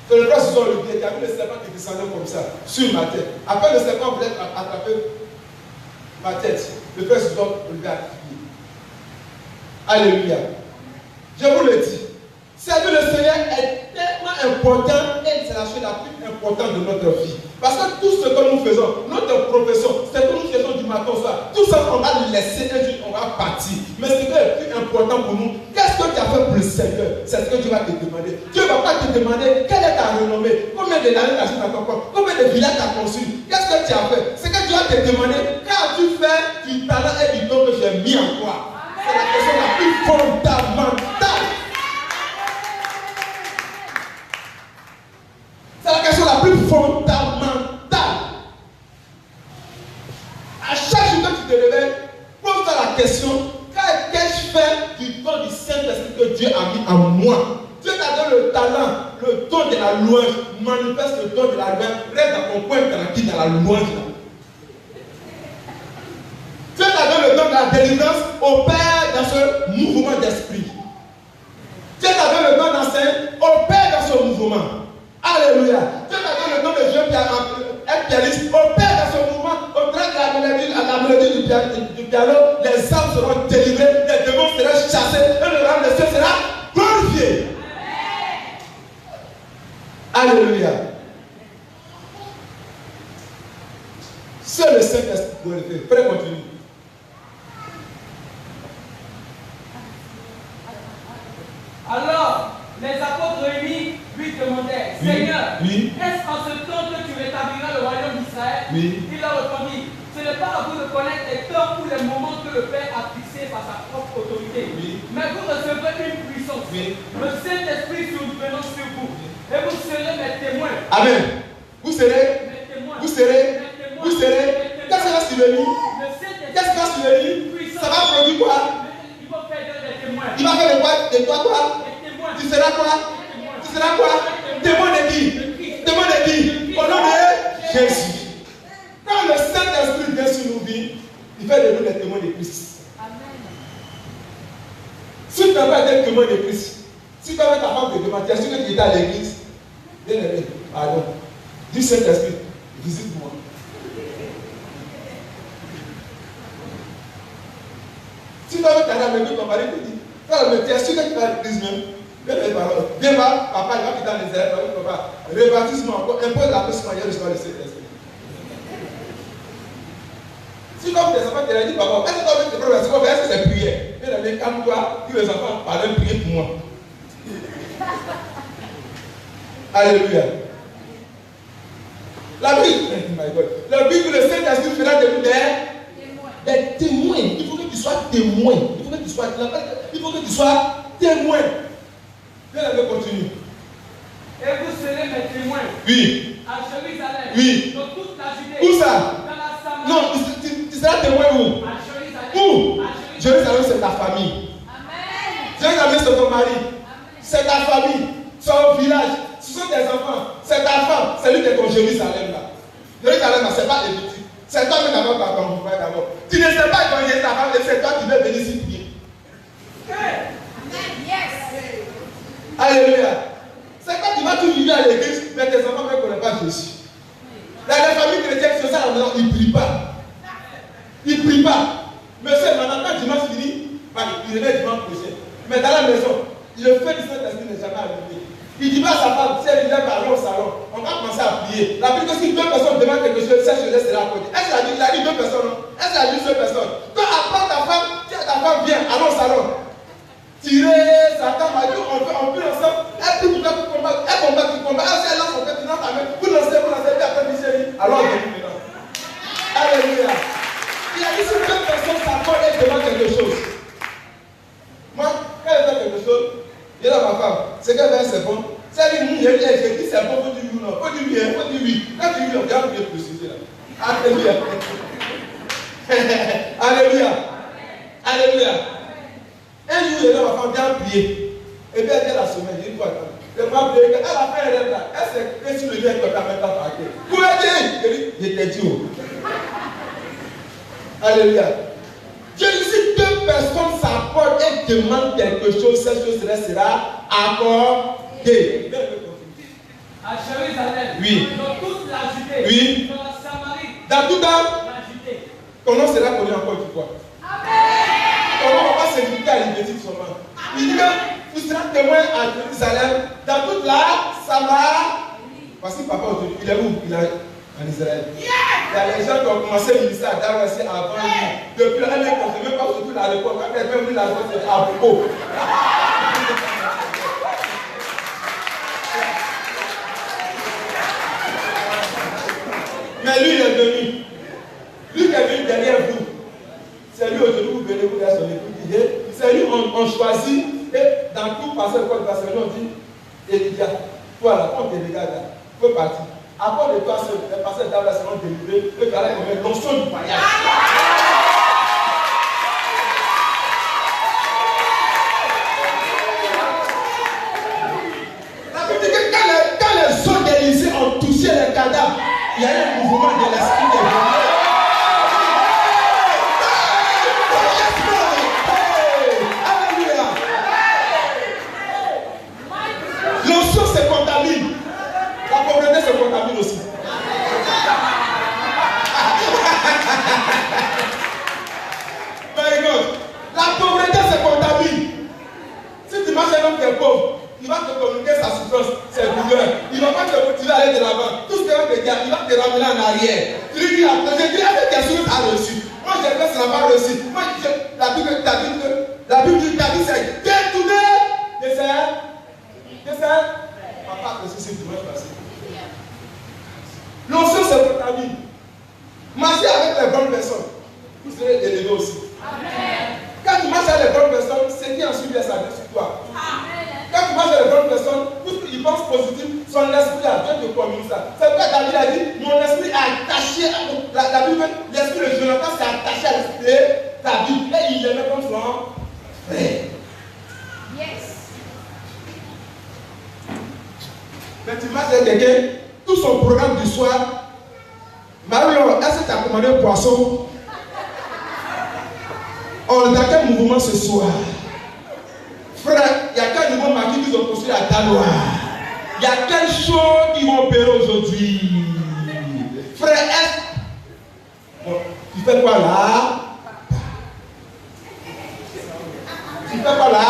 C'est le frère Souzor Olivier qui a vu le serpent qui descendait comme ça, sur ma tête. Après, le serpent voulait attraper ma tête. Le frère Souzor Olivier a crié. Alléluia. Je vous le dis, servir le Seigneur est tellement important et c'est la chose la plus importante de notre vie. Parce que tout ce que nous faisons, notre profession, c'est que nous faisons du matin au soir. Tout ça, on va le laisser un jour, on va partir. Mais ce qui est le plus important pour nous, qu'est-ce que tu as fait pour le Seigneur? C'est ce que Dieu va te demander. Dieu ne va pas te demander quelle est ta renommée, combien de années tu as fait dans ton corps, combien de villages tu as construit. Qu'est-ce que tu as fait? Ce que Dieu va te demander, qu'as-tu fait du talent et du don que j'ai mis en toi? C'est la question la plus fondamentale. C'est la question la plus fondamentale. À chaque jour que tu te réveilles, pose-toi la question, qu'ai-je fait du don du Saint-Esprit que Dieu a mis en moi? Dieu t'a donné le talent, le don de la louange, manifeste le don de la louange, reste dans ton coin tranquille dans la louange. Dieu t'a donné le don de la délivrance, opère dans ce mouvement d'esprit. Dieu t'a donné le don d'enseigner, opère dans ce mouvement. Alléluia. Dieu t'a donné le don de jouer un pianiste, opère dans ce mouvement, au travers de la mélodie du piano, les âmes seront délivrées, les démons seront chassés, et le rang des cieux sera glorifié. Alléluia. Seul le Saint-Esprit doit le faire. Frère, continue. Alors, les apôtres réunis lui demandèrent, Seigneur, est-ce en ce temps que tu rétabliras le royaume d'Israël? Il leur répondit, ce n'est pas à vous de connaître les temps ou les moments que le Père a fixés par sa propre autorité. Mais vous recevrez une puissance. Le Saint-Esprit survenant sur vous. Et vous serez mes témoins. Amen. Vous serez mes témoins. Vous serez témoins. Vous serez Qu'est-ce que va survenir? Qu'est-ce qui va survenir? Ça va produire quoi? Il va faire des témoins. Il va faire de quoi? De toi quoi? Tu seras quoi? Tu seras quoi? Témoin de qui? Témoin de qui? Au nom de Jésus. Quand le Saint-Esprit vient sur nos vies, il fait de nous les témoins de Christ. Si tu n'as pas été témoin de Christ, si tu as ta femme de demander, est-ce que tu étais à l'église? Bien aimé, pardon. Du Saint-Esprit, visite-moi. cadavre, mais ton mari te dit, tu es sûr que tu vas l'église même. Viens voir, papa, il va quitter les airs, papa, rebaptise-moi encore, impose la main sur moi, je reçois le Saint-Esprit. Si comme tes enfants te l'ont dit, papa, est-ce que tu as tes problèmes, est-ce que c'est prière? Bien aimé, calme-toi, que les enfants parlent prier pour moi. Alléluia. La Bible, le Saint-Esprit fera de nous des témoins. Il faut que tu sois témoin. Il faut que tu sois témoin. Bien, elle continue. Et vous serez mes témoins. Oui. À Jérusalem. Oui. Dans toute la Judée. Où ça? Dans la Samarie. Non, tu seras témoin où? À Jérusalem. Où? À Jérusalem, c'est ta famille. Amen. Jérusalem, c'est ton mari. C'est ta famille. Son village. Ce sont tes enfants. C'est ta femme. C'est lui qui est ton Jérusalem là. Jérusalem, ce n'est pas les petits. C'est toi qui n'avons pas ton frère d'abord. Tu ne sais pas évangéliser ta femme, c'est toi qui veux venir ici prier. Yes. Alléluia. C'est quand tu vas tout vivre à l'église, mais tes enfants ne connaissent pas Jésus. Dans les familles chrétiennes, c'est ça la maison, ils ne prient pas. Ils ne prient pas. Monsieur, maintenant, quand dimanche finit, il remet dimanche prochain. Mais dans la maison, le feu du Saint-Esprit n'est jamais allumé. Il dit pas à sa femme, si elle vient parler au salon, on va commencer à prier. La Bible dit que si deux personnes demandent quelque chose, cette chose sera accordée. Est-ce qu'il a dit deux personnes, non? Est-ce qu'il a dit une seule personne? Quand apprends ta femme, si ta femme vient, allons au salon. Tirer, Satan m'a dit, on peut ensemble. Elle peut vous faire combattre. Elle combat, elle lance son père, dans ta main. Vous lancez, puis après, Michel. Alors, on est maintenant. Alléluia. Il a dit, si deux personnes s'accordent et demandent quelque chose. Moi, quand elle fait quelque chose, il est là ma femme. C'est qu'elle fait, c'est bon. C'est lui, j'ai dit, c'est bon, faut dire oui ou non. Faut dire oui, faut dire oui. Quand tu dis oui, on vient de préciser là. Alléluia. Alléluia. Alléluia. Un jour, il est là, ma femme vient prier. Et bien, elle vient la semaine, j'ai dit quoi? Elle m'a prié, elle a fait un rêve là. Elle s'est créée sur le lit avec ton caméra parquet. Vous l'avez dit? Je t'ai dit où? Alléluia. Dieu dit, si deux personnes s'accordent et demandent quelque chose, cette chose sera accordée. À Jérusalem. Oui. Dans toute la Judée. Oui. Dans la Samarie. Dans toute la Judée. ton nom sera connu encore du quoi? Amen. Ton nom va pas se limiter à l'identité seulement. Il dit que tu seras témoin à Jérusalem, dans toute la Samarie. Parce que papa aujourd'hui, il est où? Il est en Israël. Il y a les gens qui ont commencé le ministère d'Arabie avant lui. Depuis là, elle ne confirme même pas surtout à l'époque. Quand elle veut venir la voix, c'est à propos. Mais lui, il est venu. Lui qui est venu derrière vous. C'est lui aujourd'hui, vous venez, vous laissez son époux. C'est lui, on choisit. Et dans tout passé, le code passé, on dit, Elijah, toi là, quand tu es regarde là, tu peux partir. Après le passé, le passé d'Abraham seront délivrés, le gars là, il met l'onction du voyage. La Bible dit que quand les eaux d'Élysée ont touché les cadavres, il y a eu un mouvement de l'esprit de Dieu. Alléluia. L'onction se contamine. La pauvreté se contamine aussi. My God. La pauvreté se contamine. Si tu marches un homme qui est pauvre, il va te communiquer sa souffrance, ses douleurs. Il ne va pas te motiver à aller de l'avant. Tout ce qu'il va te dire, il va te ramener en arrière. Tu lui dis, j'ai dit, avec tes souffrances, tu as reçu. Moi, j'ai fait, ça n'a pas reçu. Moi, la Bible dit, ta vie, c'est détourné de ça. Papa, c'est ce dimanche passé. L'onction se contamine. Marchez avec les bonnes personnes. Vous serez élevés aussi. Amen. Quand tu marches avec les bonnes personnes, c'est qui ensuite vient s'agir sur toi. Amen. Quand tu marches avec les bonnes personnes, tout ce qu'il pense positif, son esprit a Dieu te communique ça. C'est pourquoi David a dit, mon esprit est attaché à la Bible, l'esprit de Jonathan s'est attaché à l'esprit de David. Et il l'aimait comme son frère. Yes. Mais tu marches avec quelqu'un, tout son programme du soir, Mario, est-ce que tu as commandé un poisson? On est dans quel mouvement ce soir? Frère, il y a quel nouveau maquis qui ont construit à Daloa? Il y a quelle chose qui vont opérer aujourd'hui? Frère, est-ce... Bon, tu fais quoi là? fais pas là.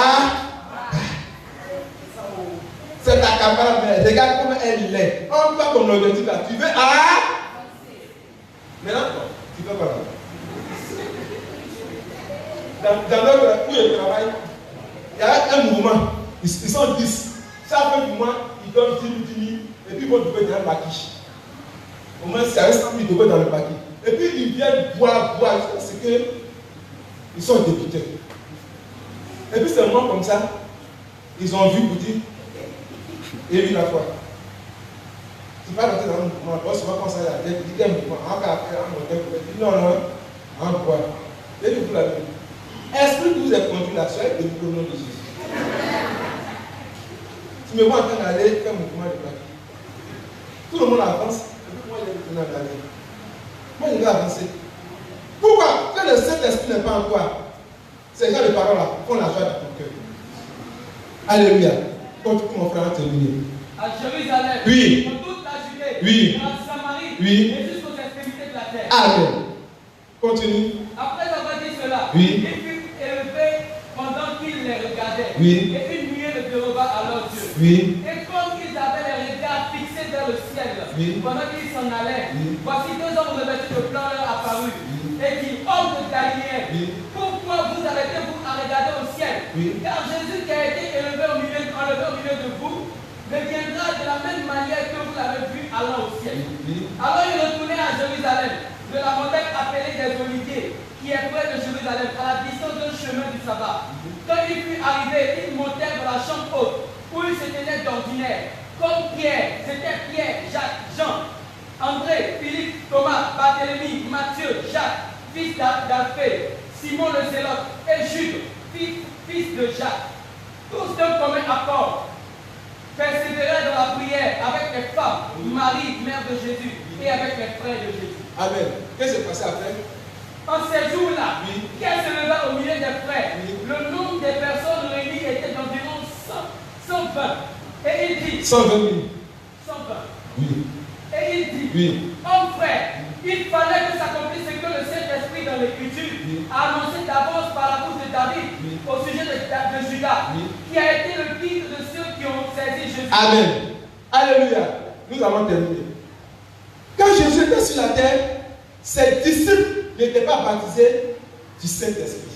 C'est ta camarade, mais regarde comment elle est. On voit ton objectif là. Tu veux maintenant, tu fais pas là. Dans notre où je travaille, il y a un mouvement. Ils sont 10. Chaque mouvement, ils donnent 10 000. Et puis ils vont trouver dans le paquet. Au moins, c'est un 100 000 euros dans le paquet. Et puis ils viennent boire. C'est que ils sont députés. Et puis c'est moi comme ça. Ils ont vu pour dire. Et lui la fois. Tu vas rentrer dans le mouvement. On se voit comme ça. Il dit quel mouvement. Non. En quoi. Et puis vous l'avez dit. Esprit qui vous est conduit là, soyez béni au nom de Jésus. Tu me vois en train d'aller faire un mouvement de plaque. Tout le monde avance, et puis moi il est en train d'aller. Moi je vais avancer. Pourquoi? Quand le Saint-Esprit n'est pas en toi, ces gens de paroles là font la joie dans ton cœur. Alléluia. Quand mon frère a terminé. À Jérusalem, oui. dans toute la Judée, oui. en Samarie, oui. et jusqu'aux extrémités de la terre. Amen. Continue. Après avoir dit cela, oui. il fut élevé pendant qu'ils les regardaient. Oui. Et une nuée le déroba à leurs yeux. Oui. Et comme ils avaient les regards fixés vers le ciel, oui. pendant qu'ils s'en allaient, oui. voici 2 hommes revêtus de blanc leur apparus. Et dit, hommes de Galilée, pourquoi vous arrêtez-vous à regarder au ciel? Car Jésus qui a été enlevé au milieu de vous, reviendra de la même manière que vous l'avez vu allant au ciel. Alors ils retournaient à Jérusalem, de la montagne appelée des Oliviers, qui est près de Jérusalem, à la distance d'un chemin du sabbat. Quand il fut arrivé, ils montèrent dans la chambre haute, où ils se tenaient d'ordinaire, comme Pierre, c'était Pierre, Jacques, Jean, André, Philippe, Thomas, Barthélemy, Matthieu, Jacques, fils d'Alphée, Simon le Zélote, et Jude, fils de Jacques. Tous d'un commun accord, persévéraient dans la prière avec les femmes, Marie, mère de Jésus, et avec les frères de Jésus. Amen. Qu'est-ce qui s'est passé après? En ces jours-là, qu'elle se leva au milieu des frères. Le nombre des personnes réunies était d'environ 120. Et il dit 120 000. 120. Oui. Et il dit hommes frères, il fallait que s'accomplisse ce que le Saint-Esprit dans l'Écriture a annoncé d'avance par la bouche de David au sujet de Judas, qui a été le guide de ceux qui ont saisi Jésus. Amen. Alléluia. Nous avons terminé. Quand Jésus était sur la terre, ses disciples n'étaient pas baptisés du Saint-Esprit.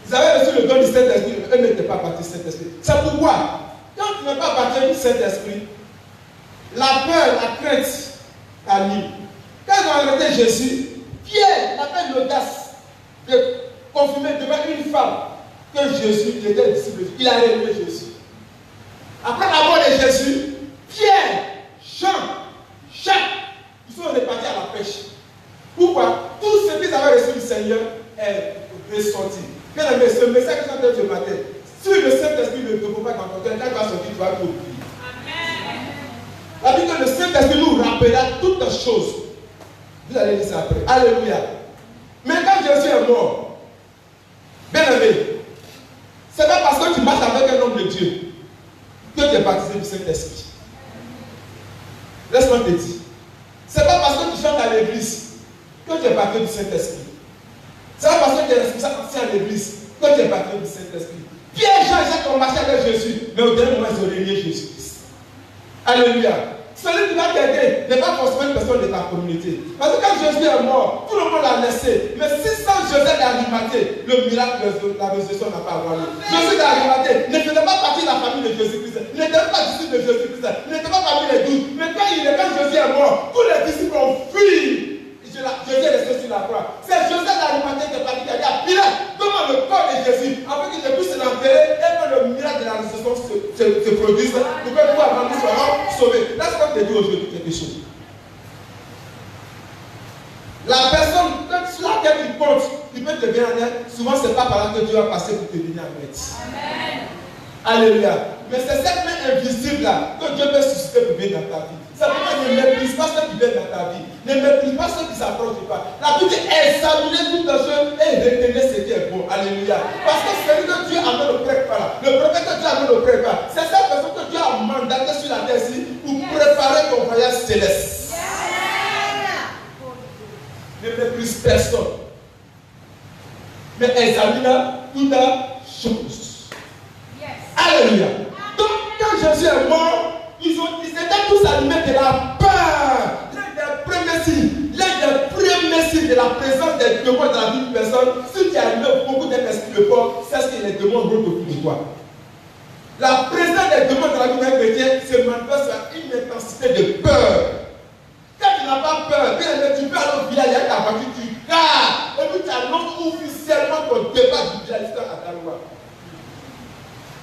Ils avaient reçu le don du Saint-Esprit, mais eux n'étaient pas baptisés du Saint-Esprit. C'est pourquoi, quand tu n'es pas baptisé du Saint-Esprit, la peur, la crainte t'anime. Quand ils ont arrêté Jésus, Pierre n'a pas l'audace de confirmer devant une femme que Jésus était le disciple de Jésus. Il a relevé Jésus. Après la mort de Jésus, Pierre, Jean, Jacques, ils sont repartis à la pêche. Pourquoi? Tout ce qu'ils avaient reçu du Seigneur est ressorti. Bien aimé, ce message que j'entends ce matin, si le Saint-Esprit ne te pas dans ton cœur, quand tu vas sortir, tu vas tout oublier. La Bible dit que le Saint-Esprit nous rappellera toutes les choses. Vous allez lire ça après. Alléluia. Mais quand Jésus est mort, bien aimé, ce n'est pas parce que tu marches avec un homme de Dieu que tu es baptisé du Saint-Esprit. Laisse-moi te dire. Ce n'est pas parce que tu chantes à l'église que tu es baptisé du Saint-Esprit. Ce n'est pas parce que tu es responsable à l'église que tu es baptisé du Saint-Esprit. Pierre, Jean et Jacques ont marché avec Jésus, mais au dernier moment, ils ont renié Jésus-Christ. Alléluia. Celui qui va t'aider n'est pas forcément une personne de ta communauté. Parce que quand Jésus est mort, tout le monde l'a laissé. Mais si sans Joseph d'Arimathée, le miracle de la résurrection n'a pas avoir lieu. Joseph d'Arimathée ne faisait pas partie de la famille de Jésus-Christ. Il n'était pas disciple de Jésus-Christ. Il n'était pas parmi les 12. Mais quand Jésus est mort, tous les disciples ont fui. Jésus est resté sur la croix. C'est Joseph d'Arimathée qui est parti, qui a dit à Pilate, demande le corps de Jésus, afin que je puisse l'enterrer et que le miracle de la résurrection se produise, pour que nous, avant, nous soyons sauvés. Laisse-moi te dire aujourd'hui quelque chose. La personne sur laquelle tu comptes, tu peux te venir en aide, souvent ce n'est pas par là que Dieu va passer pour te venir en aide. Amen. Alléluia. Mais c'est cette main invisible là que Dieu peut susciter pour venir dans ta vie. C'est pourquoi ne méprise pas ceux qui viennent dans ta vie. Ne méprise pas ceux qui ne s'approchent pas. La Bible dit examinez toutes les choses et retenez ce qui est bon. Alléluia. Parce que celui que Dieu amène au prépare, le prophète que Dieu amène au prépare, c'est cette personne que Dieu a mandaté sur la terre ici pour préparer ton voyage céleste. Ne méprise personne. Mais examine toute chose. Alléluia. Donc, quand Jésus est mort, ils étaient tous animés de la peur. L'un des premiers signes de la présence des démons dans la vie d'une personne, si tu as animé beaucoup d'esprits de peur, c'est ce que les démons rôdent autour de toi. La présence des démons dans la vie d'un chrétien se manifeste à une intensité de peur. Quand tu n'as pas peur, tu peux aller au village avec ta voiture, tu gares, et puis tu annonces officiellement ton départ du village à ta loi.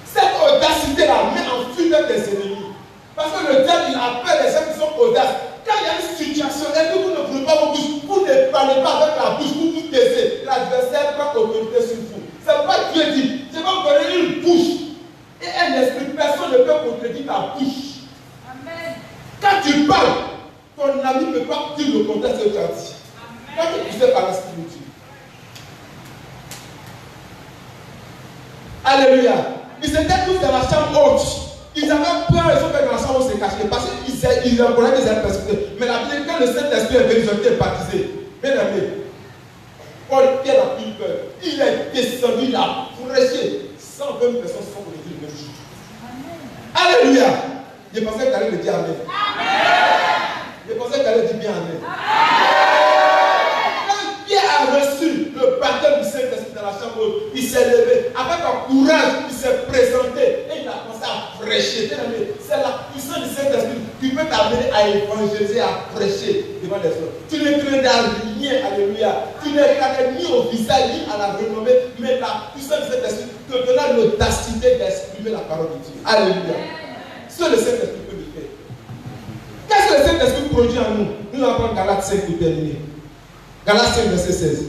Cette audacité-là met en fuite tes ennemis. Parce que le diable, il a peur des gens qui sont audaces. Quand il y a une situation et que vous ne prenez pas vos bouches, vous ne parlez pas avec la bouche, vous vous taisez. L'adversaire prend autorité sur vous. C'est pourquoi Dieu dit, je vais vous donner une bouche et un esprit. Personne ne peut contredire ta bouche. Amen. Quand tu parles, ton ami ne peut pas dire le contraire de ce que tu as dit. Quand tu es poussé par l'esprit de Dieu. Alléluia. Ils étaient tous dans la chambre haute. Ils avaient peur, ils sont dans la chambre où se cacher. Parce qu'ils connaissaient des persécutés. Mais la Bible, quand le Saint-Esprit est venu, ils ont été baptisés. Bien aimé. Paul, qui a plus peur. Il est descendu, il a prêché. 120 personnes sont converties le même jour. Alléluia. Je pensais qu'elle allait me dire Amen. Je pensais qu'elle allait dire bien Amen. Quand Pierre a reçu le baptême du Saint-Esprit dans la chambre, il s'est levé. Avec un courage, il s'est présenté et il a commencé à prêcher. C'est la puissance du Saint-Esprit qui peut t'amener à évangéliser, à prêcher devant les autres. Tu ne crains rien, alléluia. Tu ne crains ni au visage, ni à la renommée, mais la puissance du Saint-Esprit te donnera l'audacité d'exprimer la parole de Dieu. Alléluia. Ce que le Saint-Esprit peut le faire. Qu'est-ce que le Saint-Esprit produit en nous? Nous allons prendre Galates 5 pour terminer. Galates 5, verset 16.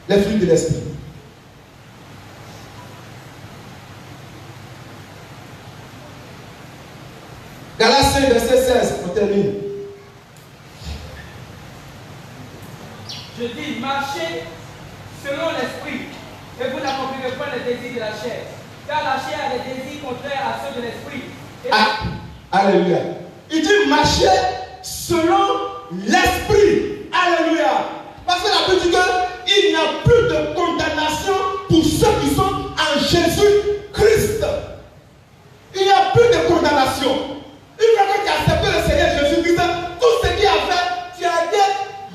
Les fruits de l'Esprit. Galates 5, verset 16, on termine. Je dis, marchez selon l'Esprit, et vous n'accomplirez pas les désirs de la chair. Car la chair a des désirs contraires à ceux de l'Esprit. Alléluia. Il dit marcher selon l'Esprit. Alléluia. Parce que la Bible dit qu'il n'y a plus de condamnation pour ceux qui sont en Jésus-Christ. Il n'y a plus de condamnation. Une fois que tu as accepté le Seigneur Jésus-Christ, tout ce qu'il a fait, tu as été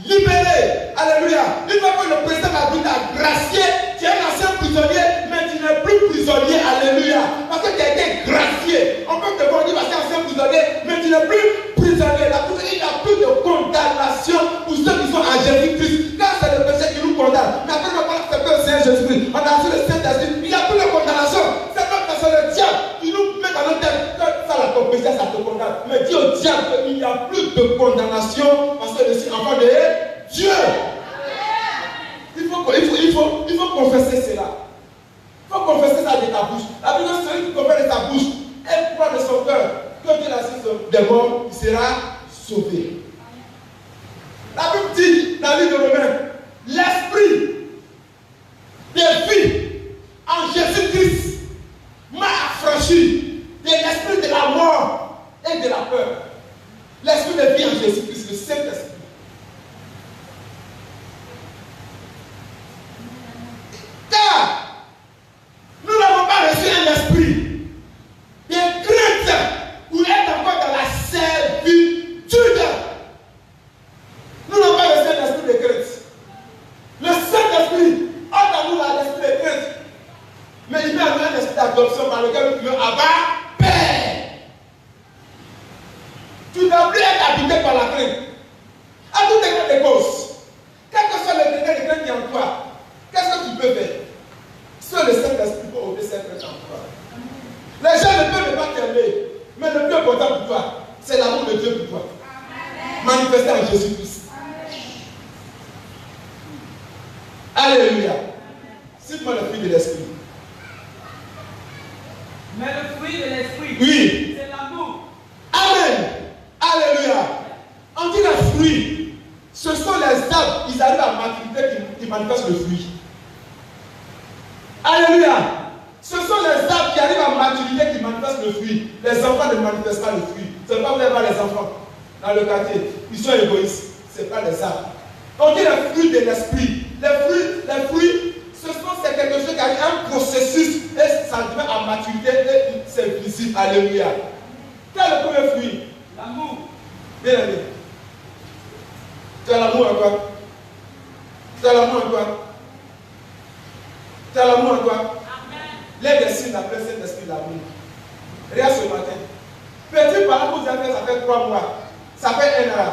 libéré. Alléluia. Une fois que le président de la Bible t'a gracié, tu es un ancien prisonnier, mais tu n'es plus prisonnier. Alléluia. Parce que tu as été gracié. On peut te voir dire que tu es ancien prisonnier, mais tu n'es plus prisonnier. La Bible dit qu'il n'y a plus de condamnation pour ceux qui sont en Jésus-Christ. Car c'est le péché qui nous condamne. Mais après, on va accepter le Seigneur Jésus-Christ. On a reçu le Saint-Esprit. Il n'y a plus de condamnation. C'est comme c'est le diable qui nous met dans notre tête. Ça, la ton péché, ça te condamne. Mais dis au diable qu'il n'y a plus de condamnation parce que je suis enfant de Dieu. Il faut confesser cela. Il faut confesser ça de ta bouche. La Bible dit celui qui confesse de sa bouche et croit de son cœur que Dieu l'a assis des morts, il sera sauvé. La Bible dit dans le livre de Romains, l'esprit des vies en Jésus-Christ m'a affranchi de l'esprit de la mort et de la peur. L'esprit de vie en Jésus-Christ, le Saint-Esprit. Car nous n'avons pas reçu un esprit de crainte pour être encore dans la servitude. Nous n'avons pas reçu un esprit de crainte. Le Saint-Esprit a dans nous l'esprit de crainte. Mais il met en nous un esprit d'adoption par lequel nous pouvons avoir paix. Tu ne dois plus être habité par la crainte. À tout état de cause. Quel que soit le degré de crainte qui est en toi, qu'est-ce que tu peux faire? Seul le Saint-Esprit peut ôter cette crainte en toi. Les gens ne peuvent pas t'aimer, mais le plus important pour toi, c'est l'amour de Dieu pour toi. Manifesté en Jésus-Christ. Alléluia. Cite-moi le fruit de l'Esprit. Mais le fruit de l'Esprit, oui, c'est l'amour. Amen. Alléluia. On dit les fruits. Ce sont les arbres, ils arrivent à maturité qui manifestent le fruit. Alléluia. Ce sont les arbres qui arrivent à maturité qui manifestent le fruit. Les enfants ne manifestent pas le fruit. Ce n'est pas vous allez voir les enfants dans le quartier. Ils sont égoïstes. Ce n'est pas les arbres. On dit les fruits de l'esprit. Les fruits, c'est quelque chose qui arrive, un processus, et ça devient à maturité, et c'est visible. Alléluia. Quel est le premier fruit? L'amour. Bien aimé. Tu as l'amour en toi. Tu as l'amour en toi. Tu as l'amour en toi. L'un des signes d'après cet esprit d'amour. Regarde ce matin. Petit par exemple, vous avez fait, ça fait 3 mois. Ça fait 1 an.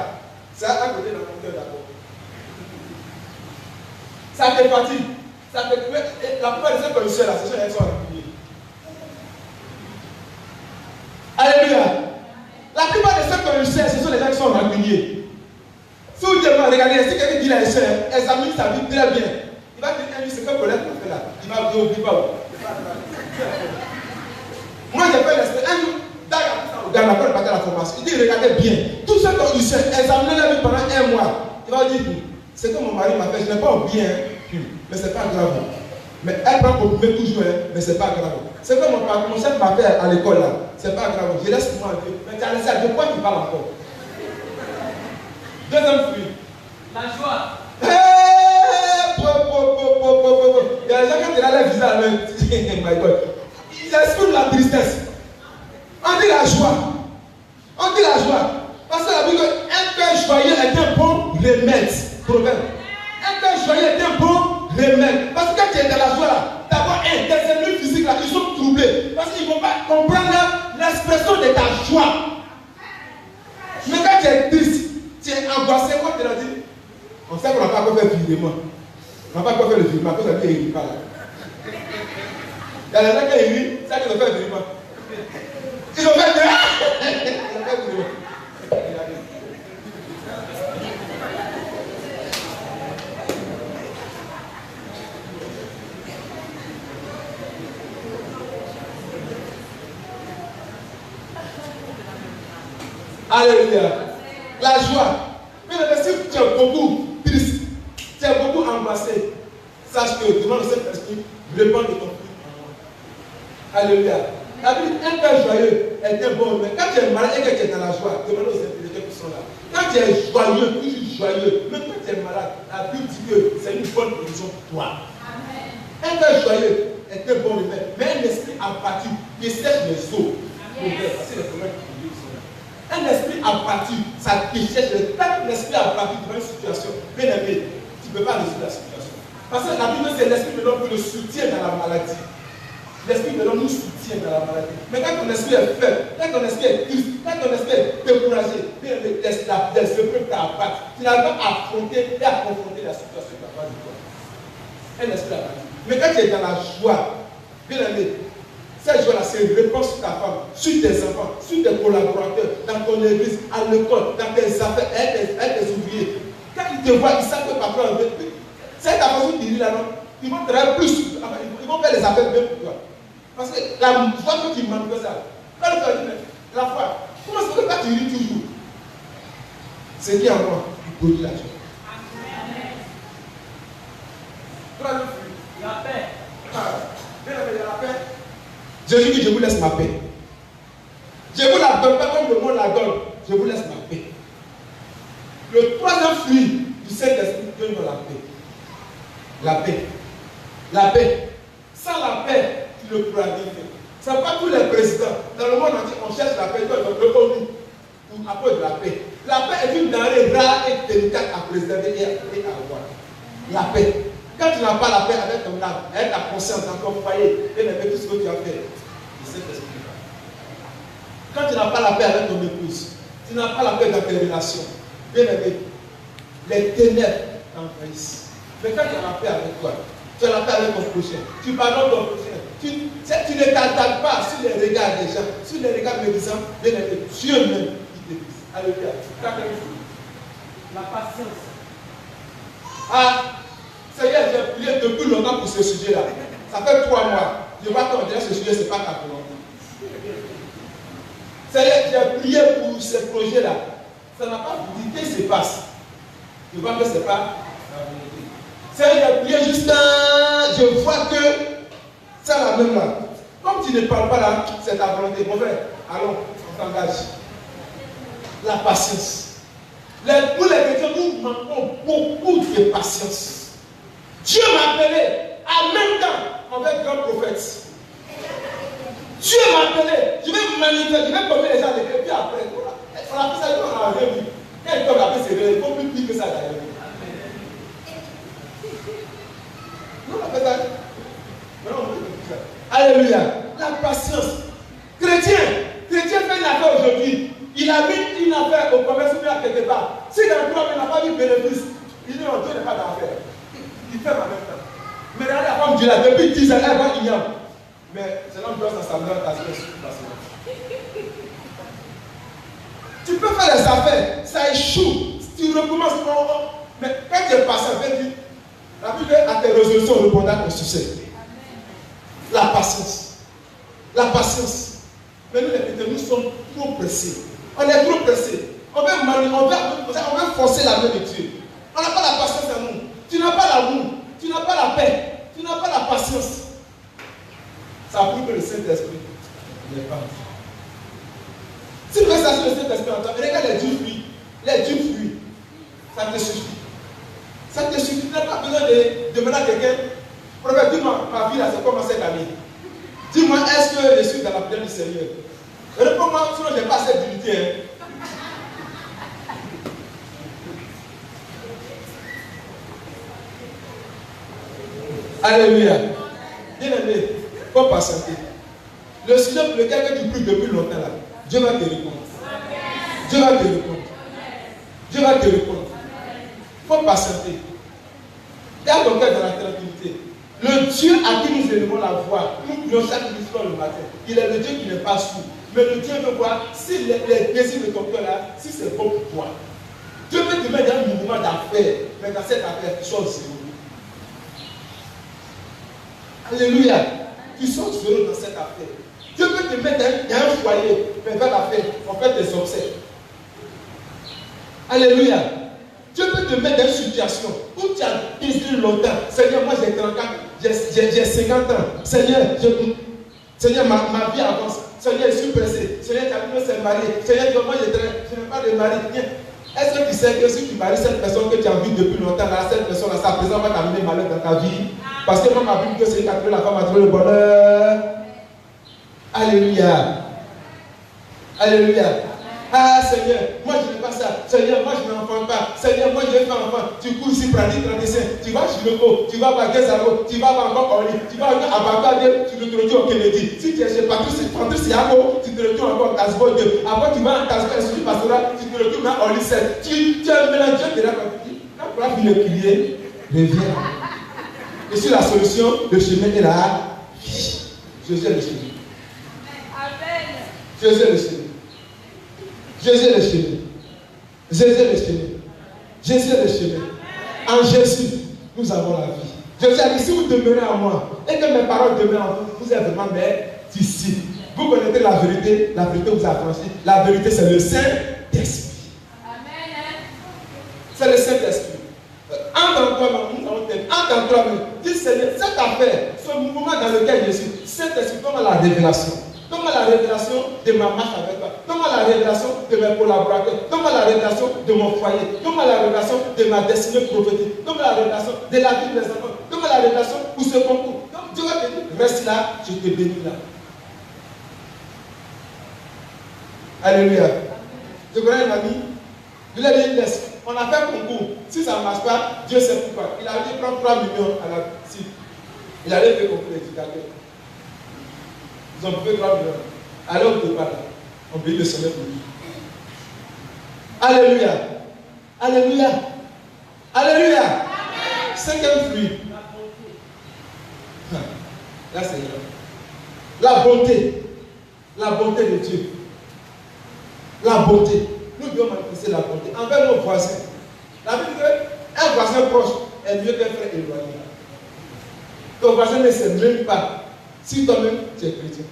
C'est à côté de mon cœur d'abord. Ça te fatigue. Ça te... La plupart de ces conditions là, ce sont les gens réguliers. Alléluia. La plupart de ces conditions, ce sont les gens qui sont réguliers. Si vous dites, regardez, si quelqu'un dit la chair, examine sa vie très bien. Il va te dire, c'est quel problème qu'on fait là. Il va vous dire, oublie pas. Moi, j'ai fait l'expérience. Dans la partie de la formation, il dit, regardez bien. Tout ce qu'on dit, examinez la vie pendant 1 mois. Il va dire, c'est que mon mari m'a fait, je n'ai pas oublié, mais ce n'est pas grave. Mais elle prend pour me toujours, mais ce n'est pas grave. C'est que mon chef m'a fait à l'école là, ce n'est pas grave. Je laisse moi Dieu. Mais tu as laissé à Dieu, pourquoi tu parles encore? Deuxième fruit. La joie. Il y a des gens qui ont l'air bizarre, mais my God. Ils expriment la tristesse. On dit la joie. On dit la joie. Parce que la Bible dit un cœur joyeux est un bon remède. Proverbe. Un cœur joyeux est un bon remède. Parce que quand tu es dans la joie là, d'abord, tes cellules physiques là, ils sont troublés. Parce qu'ils ne vont pas comprendre l'expression de ta joie. Mais quand tu es triste, tu es angoissé, comme tu l'as dit, on sait qu'on n'a pas encore fait le virement. On n'a pas encore fait le virement, parce que ça ne rit pas là. Il y a des gens qui rient, c'est qu'ils ont fait le virement. Ils ont fait le virement. Ils ont fait le virement. Alléluia. La joie. Mais si tu es beaucoup triste, tu es beaucoup embrassé, sache que demande au Saint-Esprit répand de ton fruit. Alléluia. La Bible, un cœur joyeux est un bon remède. Quand tu es malade et que tu es dans la joie, demande aux intellectuels qui sont là. Quand tu es joyeux, toujours joyeux, même quand tu es malade, la Bible dit que c'est une bonne condition pour toi. Un cœur joyeux est un bon remède. Mais un esprit abattu qui sèche les eaux. C'est le problème. Un esprit abattu, ça déchète. Quand l'esprit abattu dans une situation, bien aimé, tu ne peux pas résoudre la situation. Parce que la Bible, c'est l'esprit de l'homme qui le soutient dans la maladie. L'esprit de l'homme nous soutient dans la maladie. Mais quand ton esprit est faible, quand ton esprit est triste, quand ton esprit est découragé, bien aimé, l'esprit t'abattre. Tu n'arrives pas à affronter et à confronter la situation qui va pas de toi. Un esprit abattu. Mais quand tu es dans la joie, bien aimé, cette joie-là, c'est une réponse sur ta femme, sur tes enfants, sur tes collaborateurs, dans ton église, à l'école, dans tes affaires, avec tes ouvriers. Quand ils te voient, ils savent que parfois, c'est ta façon de dire là, non? Ils vont travailler plus, ils vont faire les affaires bien pour toi. Parce que la joie que tu manques ça, quand tu as dit, la foi, comment est-ce que toi tu ris toujours? C'est qui en moi qui produit la joie. Troisième fruit, La paix. Bien aimé, la paix. Jésus dit, je vous laisse ma paix. Je vous la donne pas comme le monde la donne. Je vous laisse ma paix. Le troisième fruit du Saint-Esprit, Dieu nous la paix. La paix. La paix. Sans la paix, tu ne pourras rien faire. Ce n'est pas tous les présidents. Dans le monde entier, on cherche la paix. Toi, ils ont reconnu pour apporter de la paix. La paix est une denrée rare et délicate à préserver et à avoir. La paix. Quand tu n'as pas la paix avec ton âme, avec ta conscience dans ton foyer, et avec tout ce que tu as fait, c'est cet esprit. Quand tu n'as pas la paix avec ton épouse, tu n'as pas la paix dans tes relations, bien aimé, les ténèbres t'envahissent. Mais quand tu as la paix avec toi, tu as la paix avec ton prochain, tu pardonnes ton prochain, tu ne t'attaques pas sur les regards des gens, sur les regards médisants, bien aimé, Dieu même qui te dit. Alléluia. La patience. Ah, Seigneur, j'ai prié depuis longtemps pour ce sujet-là. Ça fait 3 mois. Je vois qu'on dirait ce sujet, ce n'est pas ta volonté. Seigneur, j'ai prié pour ce projet-là. Ça n'a pas dit qu'est-ce qui se passe. Je vois que ce n'est pas la volonté. Seigneur, j'ai prié juste je vois que c'est la même là. Comme tu ne parles pas là, c'est ta volonté. Mon frère, allons, on s'engage. La patience. Pour les chrétiens, nous manquons beaucoup de patience. Dieu m'a appelé en même temps avec grand prophète. Dieu m'a appelé, je vais manifester, je vais tomber les gens de Dieu, et puis après, on a fait ça, on a revu. Quand il tombe après, c'est vrai, il faut plus dire que ça d'ailleurs. Non, on a fait ça. Maintenant, on fait ça. Alléluia. La patience. Chrétien fait une affaire aujourd'hui. Il a mis une affaire au commerce ou à quelque part. Si dans le problème, il n'a pas vu bénéfice, il dit non, Dieu n'est pas d'affaire. Il fait en même temps. Mais regardez la femme Dieu là, depuis 10 ans, elle va ignorer. Mais c'est l'homme doit s'assembler à ta situation. Tu peux faire les affaires, ça échoue. Tu recommences. Mais quand tu es patient, la Bible à tes résolutions répondant au succès. La patience. La patience. Mais nous les chrétiens, nous sommes trop pressés. On est trop pressés. On veut forcer la main de Dieu. On n'a pas la patience en nous. Tu n'as pas l'amour. Tu n'as pas la paix. Tu n'as pas la patience. Ça prouve que le Saint-Esprit n'est pas en toi. Si tu veux chercher le Saint-Esprit en toi, regarde les 10 fruits. Les 10 fruits. Ça te suffit. Ça te suffit. Tu n'as pas besoin de demander à quelqu'un. Prophète, dis-moi, ma vie là, c'est comment cette année? Dis-moi, est-ce que je suis dans la prière du Seigneur? Réponds-moi, sinon je n'ai pas cette dignité. Alléluia. Bien-aimé, il faut patienter. Le sujet pour lequel tu pries depuis longtemps là, Dieu va te répondre. Dieu va te répondre. Dieu va te répondre. Il faut patienter. Garde ton cœur dans la tranquillité. Le Dieu à qui nous élevons la voix, nous prions chaque soir le matin, il est le Dieu qui n'est pas sourd. Mais le Dieu veut voir si les désirs de ton cœur là, si c'est bon pour toi. Dieu veut te mettre dans un mouvement d'affaires, mais dans cette affaire, tu sors zéro. Alléluia. Tu sors zéro dans cette affaire. Dieu veut te mettre dans un foyer, mais dans l'affaire, on fait des obsèques. Alléluia. Dieu peut te mettre dans une situation où tu as désiré longtemps. Seigneur, moi j'ai 34, j'ai 50 ans. Seigneur, ma vie avance. Seigneur, je suis pressé. Seigneur, tu as vu, c'est marié. Seigneur, moi je n'ai pas de mari. Est-ce que tu sais que si tu maries cette personne que tu as vue depuis longtemps, là, cette personne-là, sa présence va t'amener malheur dans ta vie? Parce que moi, ma Bible, que c'est quand la femme a trouvé le bonheur. Alléluia. Alléluia. Ah Seigneur, moi je n'ai pas ça. Seigneur, moi je n'enfante pas. Seigneur, moi je n'ai pas enfant. Tu cours ici, pratique, tu vas chez le pot, tu vas voir Gezaro, tu vas voir encore Oli, tu vas voir Abakade, tu te retrouves au Kennedy. Si tu es chez Patrice Yako, tu te retrouves encore au Tasbo 2. Après tu vas en Tasbo, Institut Pastoral, tu te retrouves à Oli 7. Tu es un mélange de la partie. Quand tu vas finir le pilier, reviens. Et sur la solution, le chemin est là. Jésus est le chemin. Amen. Jésus est le chemin. Jésus est le chemin. Jésus est le chemin. Jésus est le chemin. En Jésus, nous avons la vie. Jésus a dit, si vous demeurez en moi et que mes paroles demeurent en vous, vous êtes vraiment mes disciples. Vous connaissez la vérité vous a franchi. La vérité, c'est le Saint-Esprit. Amen. C'est le Saint-Esprit. Entre en toi-même, entre en toi-même. Dis Seigneur, cette affaire, ce mouvement dans lequel je suis, Saint-Esprit, donne la révélation. Donne-moi la révélation de ma marche avec toi. Donne-moi la révélation de mes collaborateurs. Donne-moi la révélation de mon foyer. Donne-moi la révélation de ma destinée prophétique. Donne-moi la révélation de la vie des enfants. Donne-moi la révélation pour ce concours. Donc Dieu va te dire, reste là, je te bénis là. Alléluia. Je connais un ami, il a dit, on a fait un concours. Si ça ne marche pas, Dieu sait pourquoi. Il a dit, prends 3 millions à la site. Il allait faire concours d'éducateur. Ils ont fait 3 millions. Alors on ne peut pas là. On bénit le Seigneur pour lui. Alléluia. Alléluia. Alléluia. Amen. 5e fruit. Là c'est là. La bonté. La bonté de Dieu. La bonté. Nous devons manifester la bonté envers nos voisins. La Bible dit qu'un voisin proche est mieux qu'un frère éloigné. Ton voisin ne sait même pas si toi-même tu es chrétien.